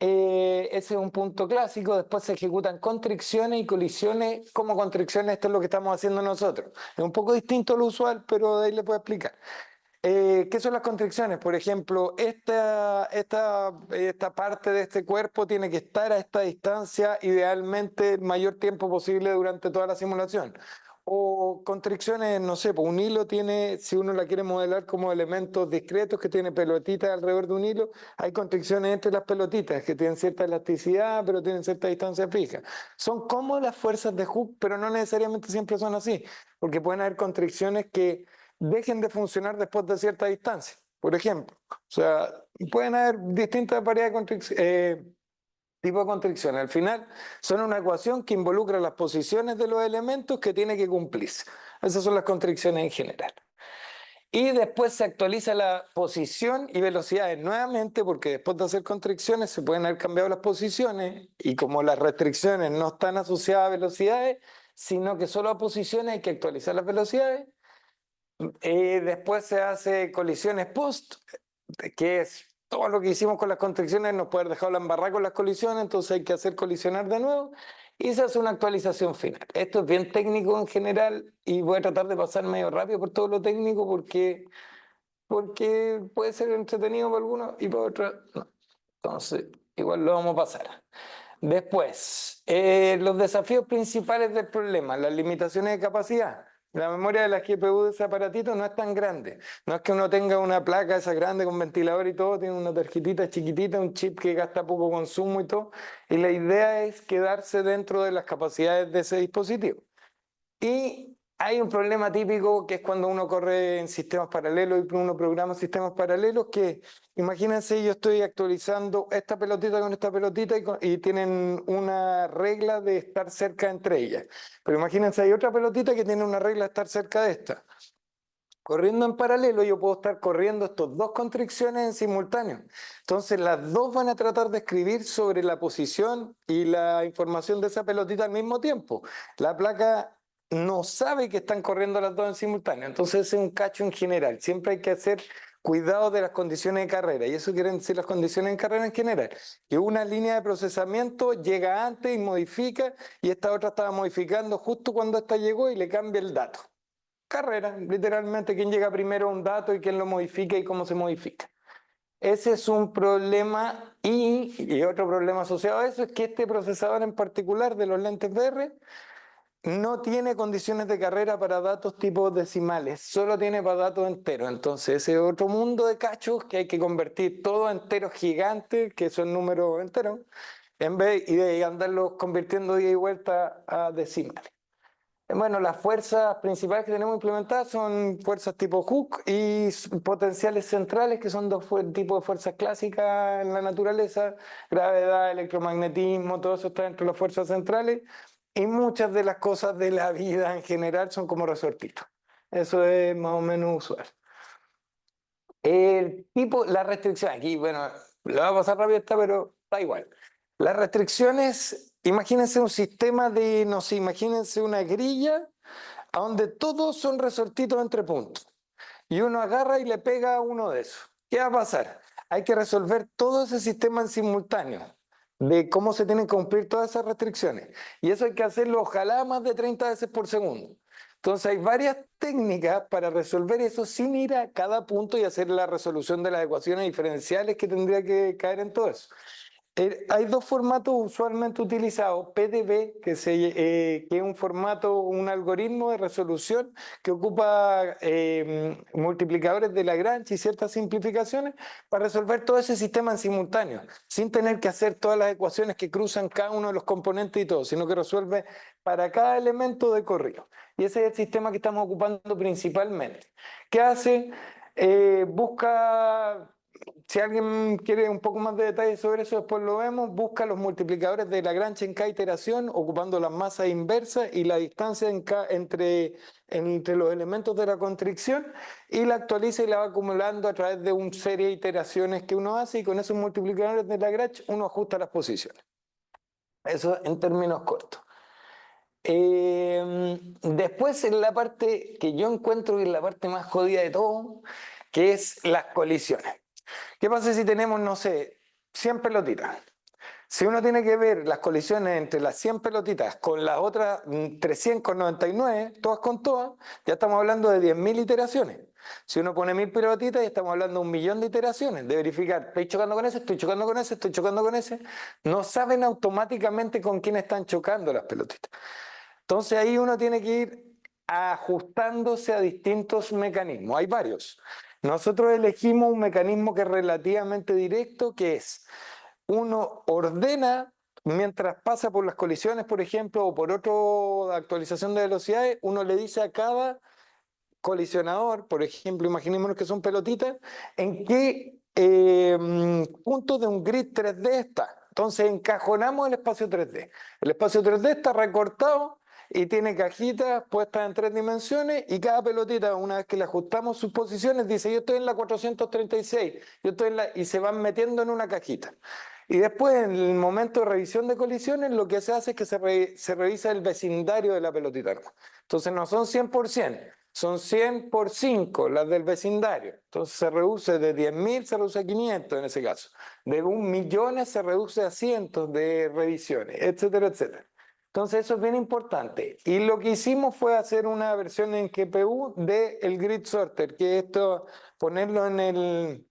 Ese es un punto clásico. Después se ejecutan constricciones y colisiones como constricciones. Esto es lo que estamos haciendo nosotros. Es un poco distinto a lo usual, pero de ahí le puedo explicar. ¿Qué son las constricciones? Por ejemplo, esta parte de este cuerpo tiene que estar a esta distancia, idealmente el mayor tiempo posible durante toda la simulación. O constricciones, no sé, pues un hilo tiene, si uno la quiere modelar como elementos discretos que tiene pelotitas alrededor de un hilo, hay constricciones entre las pelotitas que tienen cierta elasticidad, pero tienen cierta distancia fija. Son como las fuerzas de Hooke, pero no necesariamente siempre son así, porque pueden haber constricciones que dejen de funcionar después de cierta distancia, por ejemplo. O sea, pueden haber distintas variedades de tipo de constricción. Al final son una ecuación que involucra las posiciones de los elementos que tiene que cumplirse. Esas son las constricciones en general. Y después se actualiza la posición y velocidades nuevamente, porque después de hacer constricciones se pueden haber cambiado las posiciones, y como las restricciones no están asociadas a velocidades, sino que solo a posiciones, hay que actualizar las velocidades. Después se hace colisiones post, que es todo lo que hicimos con las constricciones, nos puede haber dejado la embarrada con las colisiones, entonces hay que hacer colisionar de nuevo, y se hace una actualización final. Esto es bien técnico en general, y voy a tratar de pasar medio rápido por todo lo técnico, porque puede ser entretenido para algunos y para otros no. Entonces, igual lo vamos a pasar. Después, los desafíos principales del problema, las limitaciones de capacidad. La memoria de la GPU de ese aparatito no es tan grande. No es que uno tenga una placa esa grande con ventilador y todo, tiene una tarjetita chiquitita, un chip que gasta poco consumo y todo. Y la idea es quedarse dentro de las capacidades de ese dispositivo. Y hay un problema típico, que es cuando uno corre en sistemas paralelos y uno programa sistemas paralelos, que imagínense, yo estoy actualizando esta pelotita con esta pelotita y tienen una regla de estar cerca entre ellas. Pero imagínense, hay otra pelotita que tiene una regla de estar cerca de esta. Corriendo en paralelo, yo puedo estar corriendo estas dos constricciones en simultáneo. Entonces, las dos van a tratar de escribir sobre la posición y la información de esa pelotita al mismo tiempo. La placa no sabe que están corriendo las dos en simultáneo. Entonces, ese es un cacho en general. Siempre hay que hacer cuidado de las condiciones de carrera. Y eso quieren decir las condiciones de carrera en general. Que una línea de procesamiento llega antes y modifica, y esta otra estaba modificando justo cuando esta llegó y le cambia el dato. Carrera, literalmente, quién llega primero a un dato y quién lo modifica y cómo se modifica. Ese es un problema, y otro problema asociado a eso es que este procesador en particular de los lentes VR no tiene condiciones de carrera para datos tipo decimales, solo tiene para datos enteros. Entonces ese es otro mundo de cachos que hay que convertir todo a enteros gigantes, que son números enteros, en vez de andarlos convirtiendo de ida y vuelta a decimales. Bueno, las fuerzas principales que tenemos implementadas son fuerzas tipo Hooke y potenciales centrales, que son dos tipos de fuerzas clásicas en la naturaleza: gravedad, electromagnetismo, todo eso está dentro de las fuerzas centrales, y muchas de las cosas de la vida en general son como resortitos. Eso es más o menos usual. La restricción, aquí, bueno, lo va a pasar rápido esta, pero da igual. Las restricciones, imagínense un sistema de, no sé, imagínense una grilla a donde todos son resortitos entre puntos. Y uno agarra y le pega a uno de esos. ¿Qué va a pasar? Hay que resolver todo ese sistema en simultáneo, de cómo se tienen que cumplir todas esas restricciones. Y eso hay que hacerlo ojalá más de 30 veces por segundo. Entonces hay varias técnicas para resolver eso sin ir a cada punto y hacer la resolución de las ecuaciones diferenciales que tendría que caer en todo eso. Hay dos formatos usualmente utilizados: PDB, que es un formato, un algoritmo de resolución que ocupa multiplicadores de Lagrange y ciertas simplificaciones para resolver todo ese sistema en simultáneo, sin tener que hacer todas las ecuaciones que cruzan cada uno de los componentes y todo, sino que resuelve para cada elemento de corrido. Y ese es el sistema que estamos ocupando principalmente. ¿Qué hace? Busca... Si alguien quiere un poco más de detalles sobre eso, después lo vemos. Busca los multiplicadores de Lagrange en cada iteración, ocupando las masas inversas y la distancia entre los elementos de la constricción, y la actualiza y la va acumulando a través de una serie de iteraciones que uno hace, y con esos multiplicadores de Lagrange uno ajusta las posiciones. Eso en términos cortos. Después, en la parte que yo encuentro que es la parte más jodida de todo, que es las colisiones. ¿Qué pasa si tenemos, no sé, 100 pelotitas? Si uno tiene que ver las colisiones entre las 100 pelotitas con las otras 399, todas con todas, ya estamos hablando de 10.000 iteraciones. Si uno pone 1.000 pelotitas, ya estamos hablando de 1.000.000 de iteraciones, de verificar: estoy chocando con ese, estoy chocando con ese, estoy chocando con ese. No saben automáticamente con quién están chocando las pelotitas. Entonces ahí uno tiene que ir ajustándose a distintos mecanismos. Hay varios. Nosotros elegimos un mecanismo que es relativamente directo, que es: uno ordena mientras pasa por las colisiones, por ejemplo, o por otra actualización de velocidades. Uno le dice a cada colisionador, por ejemplo, imaginémonos que son pelotitas, en qué punto de un grid 3D está. Entonces encajonamos el espacio 3D. El espacio 3D está recortado y tiene cajitas puestas en 3 dimensiones y cada pelotita, una vez que le ajustamos sus posiciones, dice yo estoy en la 436, yo estoy en la... y se van metiendo en una cajita. Y después, en el momento de revisión de colisiones, lo que se hace es que se revisa el vecindario de la pelotita. Entonces no son 100%, son 100 por 5 las del vecindario. Entonces se reduce de 10.000, se reduce a 500 en ese caso. De 1.000.000 se reduce a cientos de revisiones, etcétera, etcétera. Entonces eso es bien importante. Y lo que hicimos fue hacer una versión en GPU del grid sorter, que es esto, ponerlo en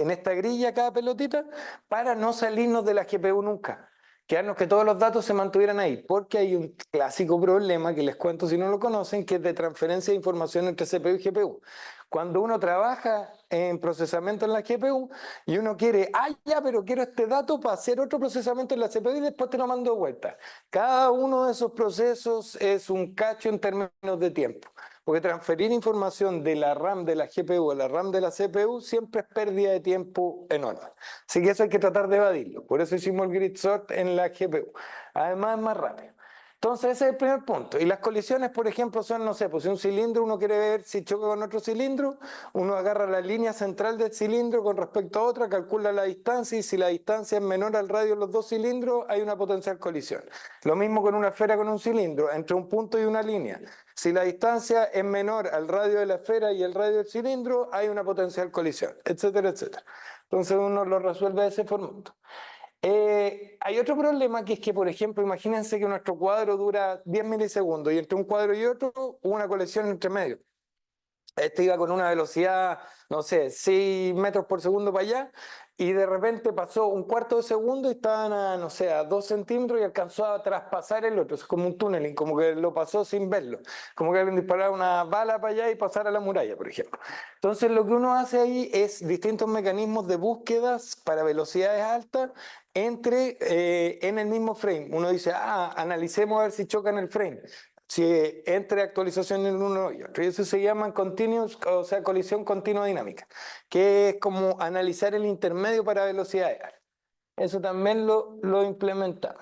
esta grilla cada pelotita para no salirnos de la GPU nunca. Quedarnos que todos los datos se mantuvieran ahí, porque hay un clásico problema que les cuento si no lo conocen, que es de transferencia de información entre CPU y GPU. Cuando uno trabaja en procesamiento en la GPU y uno quiere, ya, pero quiero este dato para hacer otro procesamiento en la CPU y después te lo mando de vuelta. Cada uno de esos procesos es un cacho en términos de tiempo. Porque transferir información de la RAM de la GPU a la RAM de la CPU siempre es pérdida de tiempo enorme. Así que eso hay que tratar de evadirlo. Por eso hicimos el grid sort en la GPU. Además es más rápido. Entonces ese es el primer punto. Y las colisiones, por ejemplo, son, no sé, pues si un cilindro uno quiere ver si choca con otro cilindro, uno agarra la línea central del cilindro con respecto a otra, calcula la distancia y si la distancia es menor al radio de los dos cilindros, hay una potencial colisión. Lo mismo con una esfera con un cilindro, entre un punto y una línea. Si la distancia es menor al radio de la esfera y el radio del cilindro, hay una potencial colisión, etcétera, etcétera. Entonces uno lo resuelve de ese formato. Hay otro problema que es que, por ejemplo, imagínense que nuestro cuadro dura 10 milisegundos y entre un cuadro y otro hubo una colisión entre medio. Este iba con una velocidad, no sé, 6 metros por segundo para allá y de repente pasó un cuarto de segundo y estaban a, no sé, a 2 centímetros y alcanzó a traspasar el otro. Es como un túnel, como que lo pasó sin verlo. Como que alguien disparara una bala para allá y pasara la muralla, por ejemplo. Entonces lo que uno hace ahí es distintos mecanismos de búsquedas para velocidades altas en el mismo frame. Uno dice, analicemos a ver si chocan el frame. Si entre actualización en uno y otro. Y eso se llama continuous, o sea, colisión continua dinámica, que es como analizar el intermedio para velocidades. Eso también lo implementamos.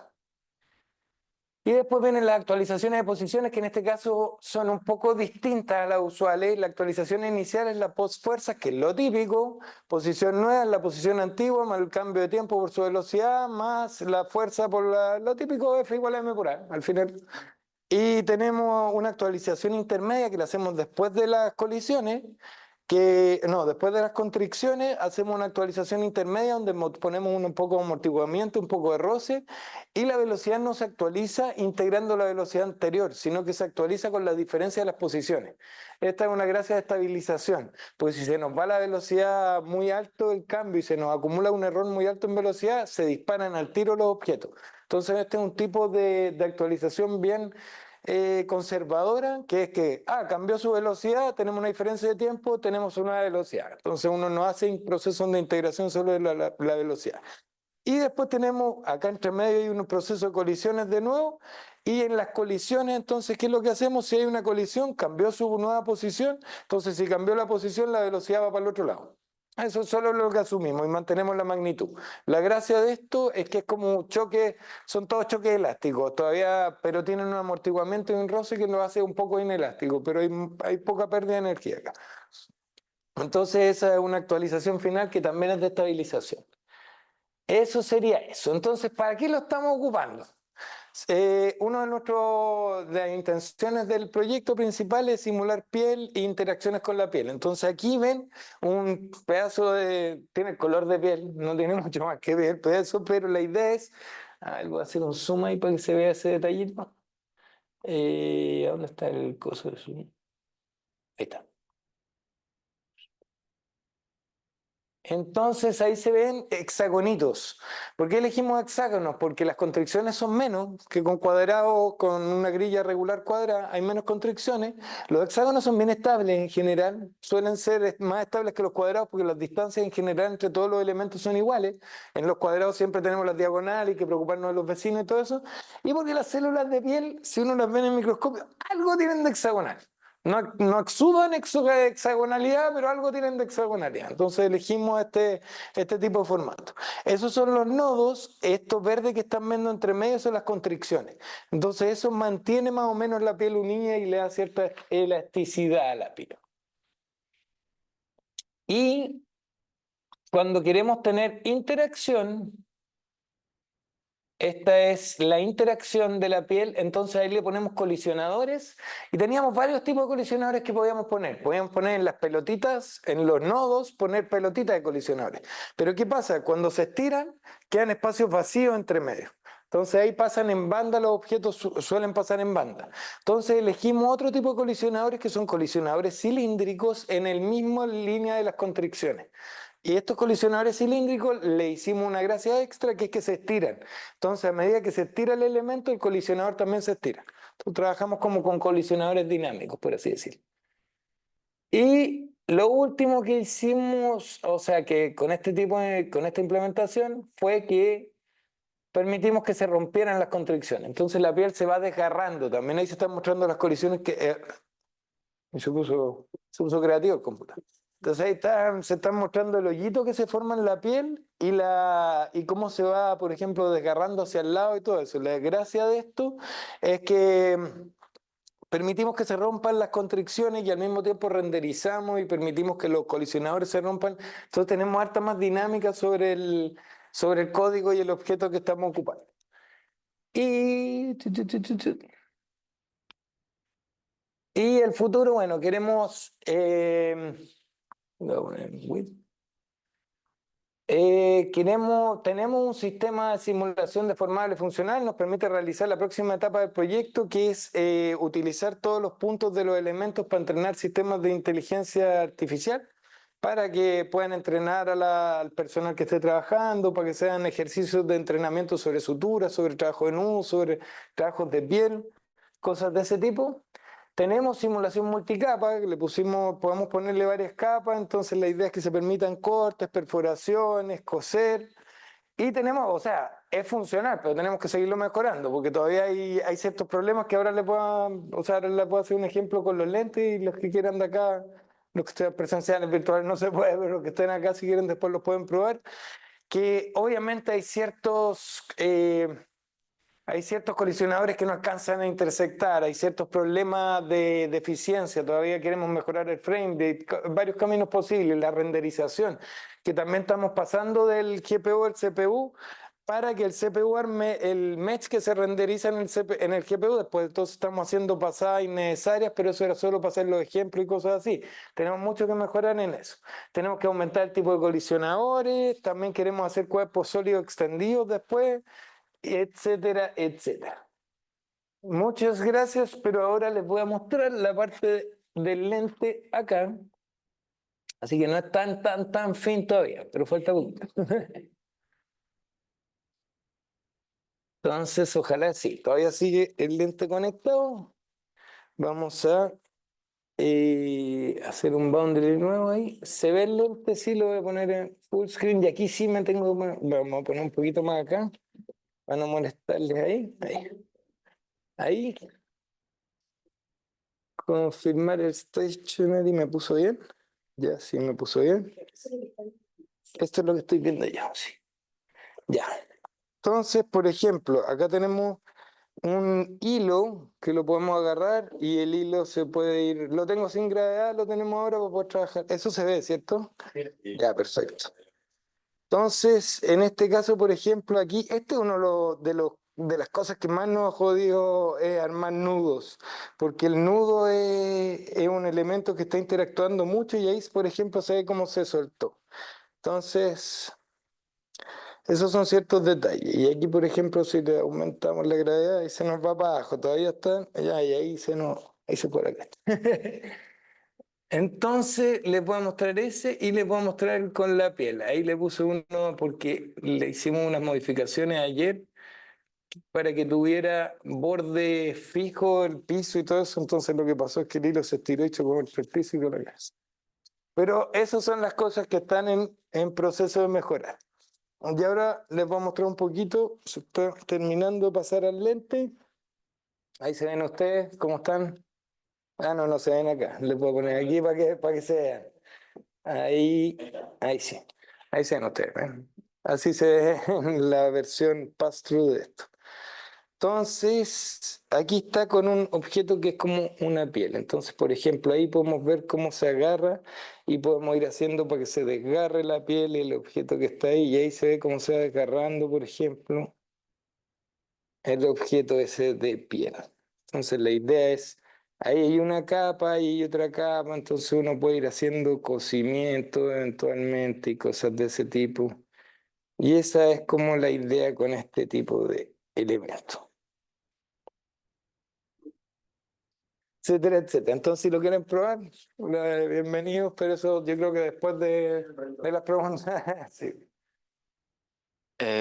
Y después vienen las actualizaciones de posiciones, que en este caso son un poco distintas a las usuales. La actualización inicial es la post-fuerzas, que es lo típico. Posición nueva es la posición antigua, más el cambio de tiempo por su velocidad, más la fuerza por lo típico F igual a M por A, al final. Y tenemos una actualización intermedia que la hacemos después de las colisiones, después de las constricciones hacemos una actualización intermedia donde ponemos un poco de amortiguamiento, un poco de roce, y la velocidad no se actualiza integrando la velocidad anterior, sino que se actualiza con la diferencia de las posiciones. Esta es una gracia de estabilización, pues si se nos va la velocidad muy alto del cambio y se nos acumula un error muy alto en velocidad, se disparan al tiro los objetos. Entonces este es un tipo de actualización bien conservadora, que es que, cambió su velocidad, tenemos una diferencia de tiempo, tenemos una velocidad. Entonces uno no hace un proceso de integración solo de la velocidad. Y después tenemos, acá entre medio hay un proceso de colisiones de nuevo, y en las colisiones, entonces, ¿qué es lo que hacemos? Si hay una colisión, cambió su nueva posición, entonces si cambió la posición, la velocidad va para el otro lado. Eso es solo lo que asumimos y mantenemos la magnitud. La gracia de esto es que es como un choque, son todos choques elásticos todavía, pero tienen un amortiguamiento y un roce que lo hace un poco inelástico, pero hay poca pérdida de energía acá. Entonces esa es una actualización final que también es de estabilización. Eso sería eso. Entonces, ¿para qué lo estamos ocupando? Una de las intenciones del proyecto principal es simular piel e interacciones con la piel. Entonces aquí ven un pedazo tiene el color de piel, no tiene mucho más que ver el pedazo, pero la idea es, voy a hacer un zoom ahí para que se vea ese detallito. ¿Dónde está el coso de zoom? Ahí está. Entonces ahí se ven hexagonitos. ¿Por qué elegimos hexágonos? Porque las constricciones son menos que con cuadrados, con una grilla regular cuadrada, hay menos constricciones. Los hexágonos son bien estables en general, suelen ser más estables que los cuadrados porque las distancias en general entre todos los elementos son iguales. En los cuadrados siempre tenemos las diagonales, hay que preocuparnos de los vecinos y todo eso. Y porque las células de piel, si uno las ve en el microscopio, algo tienen de hexagonal. no exudan hexagonalidad, pero algo tienen de hexagonalidad. Entonces elegimos este tipo de formato. Esos son los nodos. Estos verdes que están viendo entre medio son las constricciones. Entonces eso mantiene más o menos la piel unida y le da cierta elasticidad a la piel. Y cuando queremos tener interacción, esta es la interacción de la piel, entonces ahí le ponemos colisionadores y teníamos varios tipos de colisionadores que podíamos poner. Podíamos poner en las pelotitas, en los nodos, poner pelotitas de colisionadores. Pero ¿qué pasa? Cuando se estiran, quedan espacios vacíos entre medio. Entonces ahí pasan en banda, los objetos suelen pasar en banda. Entonces elegimos otro tipo de colisionadores que son colisionadores cilíndricos en el mismo línea de las constricciones. Y estos colisionadores cilíndricos le hicimos una gracia extra que es que se estiran. Entonces, a medida que se estira el elemento, el colisionador también se estira. Entonces, trabajamos como con colisionadores dinámicos, por así decirlo. Y lo último que hicimos, o sea, que con con esta implementación, fue que permitimos que se rompieran las constricciones. Entonces, la piel se va desgarrando. También ahí se están mostrando las colisiones que... se puso creativo el computador. Entonces ahí se están mostrando el hoyito que se forma en la piel y cómo se va, por ejemplo, desgarrando hacia el lado y todo eso. La gracia de esto es que permitimos que se rompan las constricciones y al mismo tiempo renderizamos y permitimos que los colisionadores se rompan. Entonces tenemos harta más dinámica sobre el código y el objeto que estamos ocupando. Y el futuro, bueno, queremos... voy a poner width. Tenemos un sistema de simulación deformable funcional, nos permite realizar la próxima etapa del proyecto, que es utilizar todos los puntos de los elementos para entrenar sistemas de inteligencia artificial, para que puedan entrenar al personal que esté trabajando, para que sean ejercicios de entrenamiento sobre suturas, sobre trabajo de nudo, sobre trabajos de piel, cosas de ese tipo. Tenemos simulación multicapa, que podemos ponerle varias capas, entonces la idea es que se permitan cortes, perforaciones, coser. Y tenemos, o sea, es funcional, pero tenemos que seguirlo mejorando, porque todavía hay ciertos problemas que ahora ahora le puedo hacer un ejemplo con los lentes y los que quieran de acá, los que estén presenciales, virtuales no se puede, pero los que estén acá si quieren después los pueden probar, que obviamente hay ciertos colisionadores que no alcanzan a intersectar, hay ciertos problemas de eficiencia, todavía queremos mejorar el frame, varios caminos posibles, la renderización, que también estamos pasando del GPU al CPU para que el CPU arme el mesh que se renderiza en el GPU, después entonces estamos haciendo pasadas innecesarias, pero eso era solo para hacer los ejemplos y cosas así. Tenemos mucho que mejorar en eso. Tenemos que aumentar el tipo de colisionadores, también queremos hacer cuerpos sólidos extendidos después, etcétera, etcétera. Muchas gracias, pero ahora les voy a mostrar la parte del lente acá. Así que no es tan fin todavía, pero falta poquito. Entonces, ojalá sí, todavía sigue el lente conectado. Vamos a hacer un boundary nuevo ahí. Se ve el lente, sí, lo voy a poner en full screen y aquí sí me tengo que poner, vamos a poner un poquito más acá para no molestarles ahí. Ahí. Confirmar el stationary, ¿me puso bien? Ya, sí, me puso bien. Esto es lo que estoy viendo ya, sí. Ya. Entonces, por ejemplo, acá tenemos un hilo que lo podemos agarrar y el hilo se puede ir. Lo tengo sin gravedad, lo tenemos ahora para poder trabajar. Eso se ve, ¿cierto? Sí. Ya, perfecto. Entonces, en este caso, por ejemplo, aquí, este es uno de las cosas que más nos ha jodido es armar nudos, porque el nudo es un elemento que está interactuando mucho y ahí, por ejemplo, se ve cómo se soltó. Entonces, esos son ciertos detalles. Y aquí, por ejemplo, si le aumentamos la gravedad, ahí se nos va para abajo, todavía está, ya, y ahí se cuela acá. Entonces les voy a mostrar ese y les voy a mostrar con la piel. Ahí le puse uno porque le hicimos unas modificaciones ayer para que tuviera borde fijo el piso y todo eso. Entonces lo que pasó es que el hilo se estiró y chocó contra el piso y con la casa. Pero esas son las cosas que están en proceso de mejorar. Y ahora les voy a mostrar un poquito. Se está terminando de pasar al lente. Ahí se ven ustedes cómo están. Ah, no, no se ven acá. Les voy a poner aquí para que se vean. Ahí, ahí sí. Ahí se ven ustedes. ¿Ven? Así se ve en la versión pass-through de esto. Entonces, aquí está con un objeto que es como una piel. Entonces, por ejemplo, ahí podemos ver cómo se agarra y podemos ir haciendo para que se desgarre la piel y el objeto que está ahí. Y ahí se ve cómo se va desgarrando, por ejemplo, el objeto ese de piel. Entonces, la idea es, ahí hay una capa y hay otra capa, entonces uno puede ir haciendo cocimiento eventualmente y cosas de ese tipo. Y esa es como la idea con este tipo de elementos. Etcétera, etcétera. Entonces, si lo quieren probar, bienvenidos, pero eso yo creo que después de las preguntas, sí.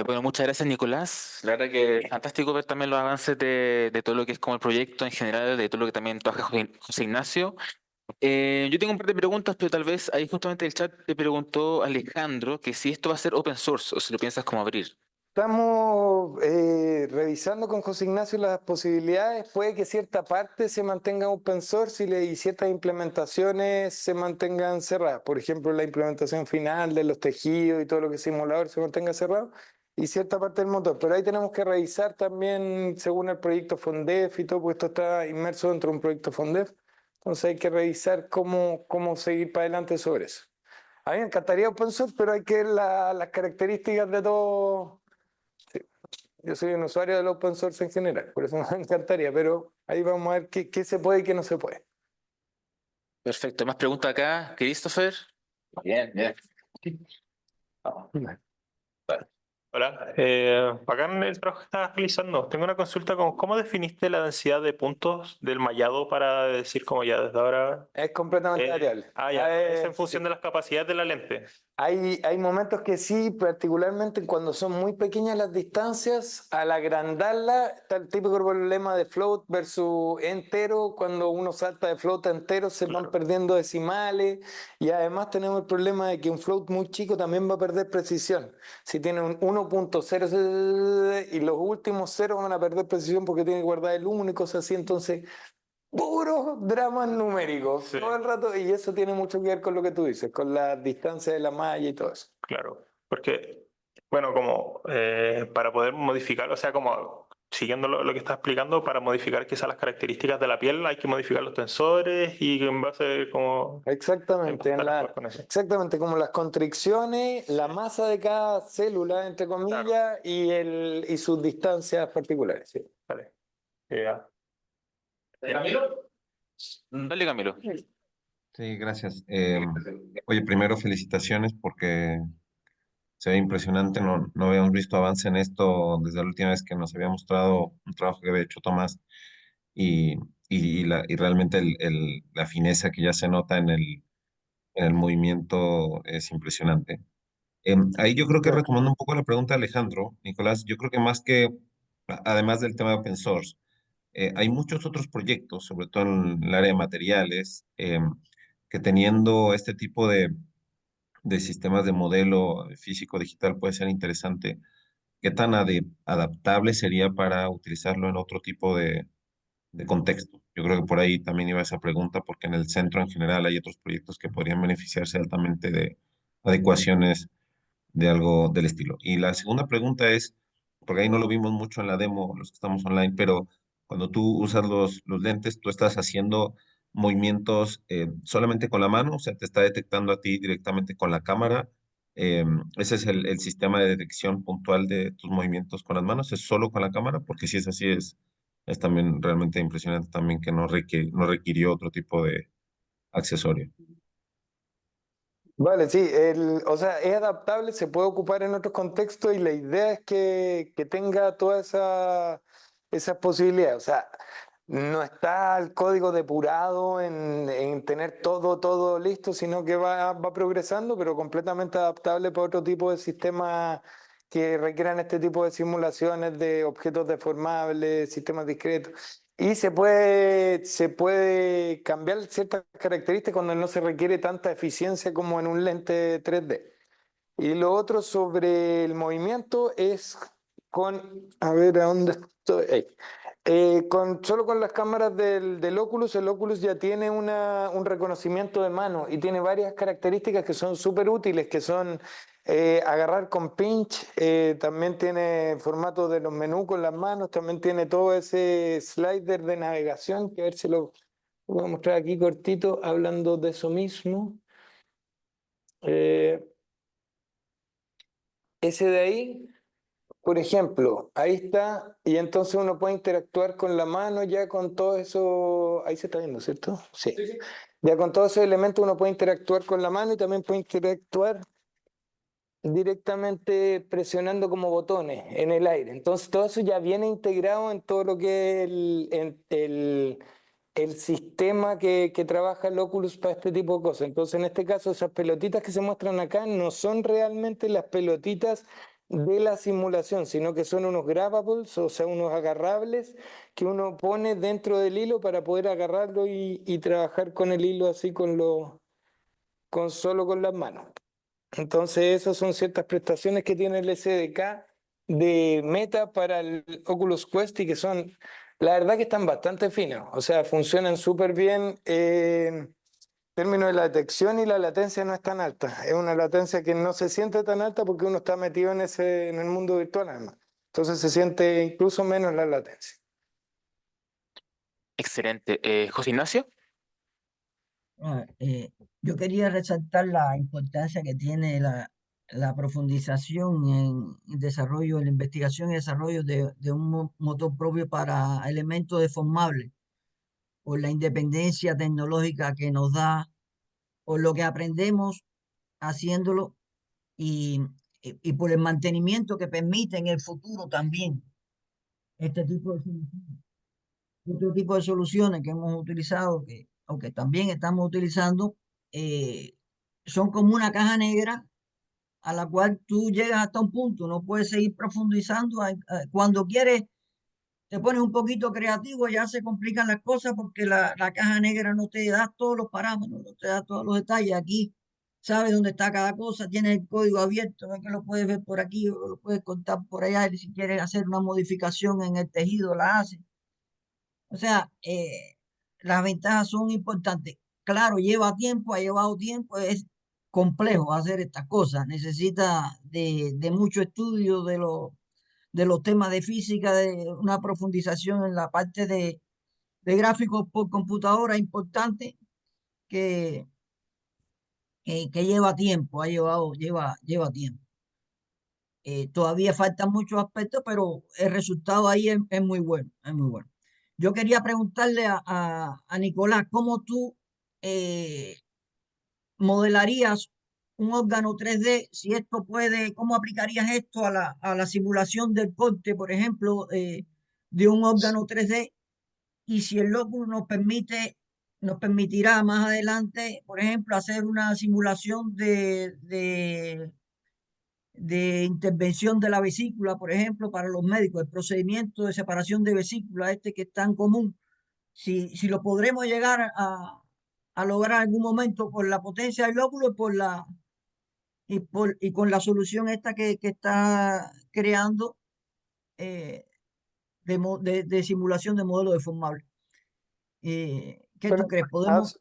Bueno, muchas gracias, Nicolás. La verdad que fantástico ver también los avances de todo lo que es como el proyecto en general, de todo lo que también trabaja José Ignacio. Yo tengo un par de preguntas, pero tal vez ahí justamente el chat te preguntó Alejandro que si esto va a ser open source o si lo piensas como abrir. Estamos revisando con José Ignacio las posibilidades. Puede que cierta parte se mantenga open source y ciertas implementaciones se mantengan cerradas. Por ejemplo, la implementación final de los tejidos y todo lo que es simulador se mantenga cerrado y cierta parte del motor. Pero ahí tenemos que revisar también según el proyecto FONDEF y todo, porque esto está inmerso dentro de un proyecto FONDEF. Entonces hay que revisar cómo seguir para adelante sobre eso. A mí me encantaría open source, pero hay que ver las características de todo. Sí. Yo soy un usuario del open source en general, por eso me encantaría, pero ahí vamos a ver qué se puede y qué no se puede. Perfecto. ¿Más preguntas acá? Christopher. Bien, bien. Hola, bacán el trabajo que estás realizando. Tengo una consulta con cómo definiste la densidad de puntos del mallado para decir como ya desde ahora. Es completamente variable. Ya, es en Sí. función de las capacidades de la lente. Hay momentos que sí, particularmente cuando son muy pequeñas las distancias, al agrandarla está el típico problema de float versus entero. Cuando uno salta de float a entero se van Claro. perdiendo decimales y además tenemos el problema de que un float muy chico también va a perder precisión. Si tiene un 1.0 y los últimos ceros van a perder precisión porque tiene que guardar el 1 y cosas así, entonces puros dramas numéricos Sí. todo el rato y eso tiene mucho que ver con lo que tú dices, con la distancia de la malla y todo eso. Claro, porque, bueno, como para poder modificar, o sea, como siguiendo lo que estás explicando, para modificar quizás las características de la piel hay que modificar los tensores y en base como Exactamente, empezar a jugar con eso. exactamente como las constricciones, la masa de cada célula, entre comillas, y sus distancias particulares. Sí. Vale. Ya. ¿Camilo? Dale, Camilo. Sí, gracias. Oye, primero felicitaciones porque se ve impresionante. No habíamos visto avance en esto desde la última vez que nos había mostrado un trabajo que había hecho Tomás y, y realmente la fineza que ya se nota en el movimiento es impresionante. Ahí yo creo que retomando un poco la pregunta de Alejandro, Nicolás, yo creo que más que, además del tema de open source, hay muchos otros proyectos, sobre todo en el área de materiales, que teniendo este tipo de sistemas de modelo físico digital puede ser interesante. ¿Qué tan adaptable sería para utilizarlo en otro tipo de contexto? Yo creo que por ahí también iba esa pregunta, porque en el centro en general hay otros proyectos que podrían beneficiarse altamente de adecuaciones de algo del estilo. Y la segunda pregunta es, porque ahí no lo vimos mucho en la demo, los que estamos online, pero cuando tú usas los lentes, tú estás haciendo movimientos solamente con la mano, o sea, te está detectando a ti directamente con la cámara. Ese es el sistema de detección puntual de tus movimientos con las manos, es solo con la cámara, porque si es así, es también realmente impresionante también que no requirió otro tipo de accesorio. Vale, sí, o sea, es adaptable, se puede ocupar en otros contextos y la idea es que tenga todas esas posibilidades. O sea, no está el código depurado en tener todo listo, sino que va progresando, pero completamente adaptable para otro tipo de sistemas que requieran este tipo de simulaciones de objetos deformables, sistemas discretos. Y se puede cambiar ciertas características cuando no se requiere tanta eficiencia como en un lente 3D. Y lo otro sobre el movimiento es a ver, ¿a dónde estoy? Ahí. Solo con las cámaras del Oculus, el Oculus ya tiene un reconocimiento de mano y tiene varias características que son súper útiles, que son agarrar con pinch, también tiene formato de los menús con las manos, también tiene todo ese slider de navegación, que a ver si lo voy a mostrar aquí cortito, hablando de eso mismo. Eh, ese de ahí. Por ejemplo, ahí está, y entonces uno puede interactuar con la mano ya con todo eso, ahí se está viendo, ¿cierto? Sí. Sí, sí. Ya con todos esos elementos uno puede interactuar con la mano y también puede interactuar directamente presionando como botones en el aire. Entonces todo eso ya viene integrado en todo lo que es el sistema que trabaja el Oculus para este tipo de cosas. Entonces en este caso esas pelotitas que se muestran acá no son realmente las pelotitas de la simulación, sino que son unos grabbables, o sea, unos agarrables que uno pone dentro del hilo para poder agarrarlo y trabajar con el hilo así solo con las manos. Entonces, esas son ciertas prestaciones que tiene el SDK de Meta para el Oculus Quest y que son, la verdad que están bastante finos, o sea, funcionan súper bien en términos de la detección y la latencia no es tan alta. Es una latencia que no se siente tan alta porque uno está metido en el mundo virtual además. Entonces se siente incluso menos la latencia. Excelente. José Ignacio. Ah, yo quería resaltar la importancia que tiene la profundización en el desarrollo, en la investigación y desarrollo de un motor propio para elementos deformables, por la independencia tecnológica que nos da, por lo que aprendemos haciéndolo y, y por el mantenimiento que permite en el futuro también este tipo de soluciones. Otro tipo de soluciones que hemos utilizado, que, aunque también estamos utilizando, eh, son como una caja negra a la cual tú llegas hasta un punto, no puedes seguir profundizando. Cuando quieres, te pones un poquito creativo, ya se complican las cosas porque la caja negra no te da todos los parámetros, no te da todos los detalles. Aquí sabes dónde está cada cosa, tienes el código abierto, ves que lo puedes ver por aquí o lo puedes contar por allá, y si quieres hacer una modificación en el tejido, la haces. O sea, las ventajas son importantes. Claro, lleva tiempo, ha llevado tiempo, es complejo hacer estas cosas. Necesita de mucho estudio de los temas de física, de una profundización en la parte de gráficos por computadora importante que, que lleva tiempo, lleva tiempo. Todavía faltan muchos aspectos, pero el resultado ahí es muy bueno, es muy bueno. Yo quería preguntarle a Nicolás, ¿cómo tú eh, modelarías un órgano 3D? Si esto puede, ¿cómo aplicarías esto a la simulación del corte, por ejemplo, de un órgano 3D? Y si el lóbulo nos permitirá más adelante, por ejemplo, hacer una simulación de intervención de la vesícula, por ejemplo, para los médicos, el procedimiento de separación de vesícula, este que es tan común, si lo podremos llegar a lograr en algún momento por la potencia del lóbulo y con la solución esta que está creando de simulación de modelo deformable. ¿Qué tú Bueno, crees? ¿Podemos?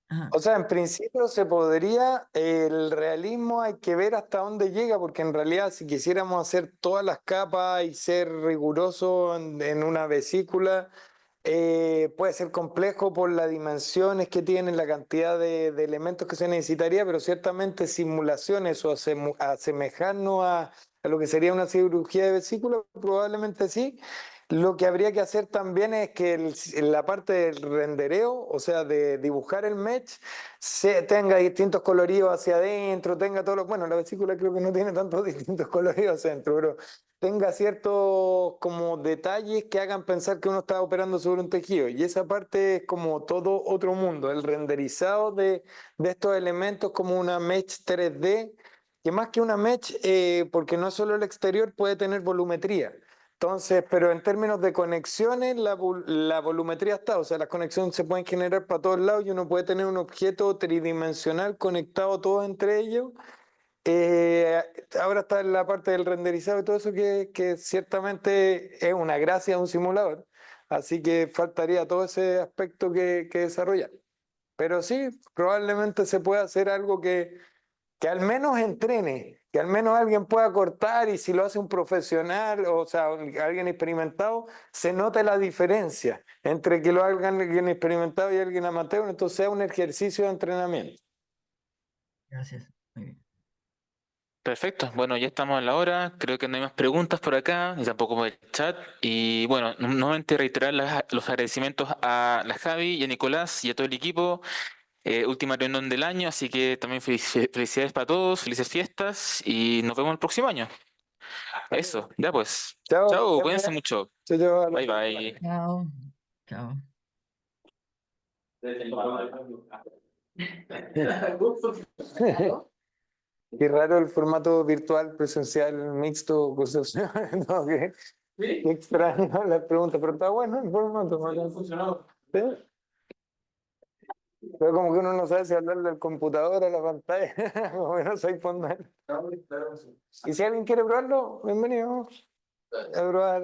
Ajá. o sea, en principio se podría, el realismo hay que ver hasta dónde llega, porque en realidad si quisiéramos hacer todas las capas y ser riguroso en una vesícula, puede ser complejo por las dimensiones que tienen, la cantidad de elementos que se necesitaría, pero ciertamente simulaciones o asemejarnos a lo que sería una cirugía de vesícula, probablemente sí. Lo que habría que hacer también es que en la parte del rendereo, o sea, de dibujar el mesh, tenga distintos coloridos hacia adentro, tenga todos los... Bueno, la vesícula creo que no tiene tantos distintos coloridos hacia adentro, pero tenga ciertos como detalles que hagan pensar que uno está operando sobre un tejido. Y esa parte es como todo otro mundo, el renderizado de estos elementos como una mesh 3D, que más que una mesh, porque no solo el exterior puede tener volumetría. Entonces, pero en términos de conexiones, la volumetría está, o sea, las conexiones se pueden generar para todos lados y uno puede tener un objeto tridimensional conectado todos entre ellos. Eh, Ahora está en la parte del renderizado y todo eso que ciertamente es una gracia de un simulador, así que faltaría todo ese aspecto que desarrollar. Pero sí, probablemente se pueda hacer algo que al menos entrene, que al menos alguien pueda cortar y si lo hace un profesional, o sea, alguien experimentado, se note la diferencia entre que lo haga alguien experimentado y alguien amateur, entonces sea un ejercicio de entrenamiento. Gracias. Muy bien. Perfecto, bueno, ya estamos en la hora, creo que no hay más preguntas por acá, ni tampoco por el chat, y bueno, nuevamente reiterar los agradecimientos a la Javi y a Nicolás y a todo el equipo, última reunión del año, así que también felicidades para todos, felices fiestas, y nos vemos el próximo año. Eso, ya pues, Chao. chao, cuídense mucho, Chao, chao. bye bye. Chao. Chao. Qué raro el formato virtual, presencial, mixto, cosas. No, qué extraño la pregunta, pero está bueno el formato. ¿Sí? Pero como que uno no sabe si hablarle al computador, a la pantalla, como que no soy fondar. Y si alguien quiere probarlo, bienvenido a probar.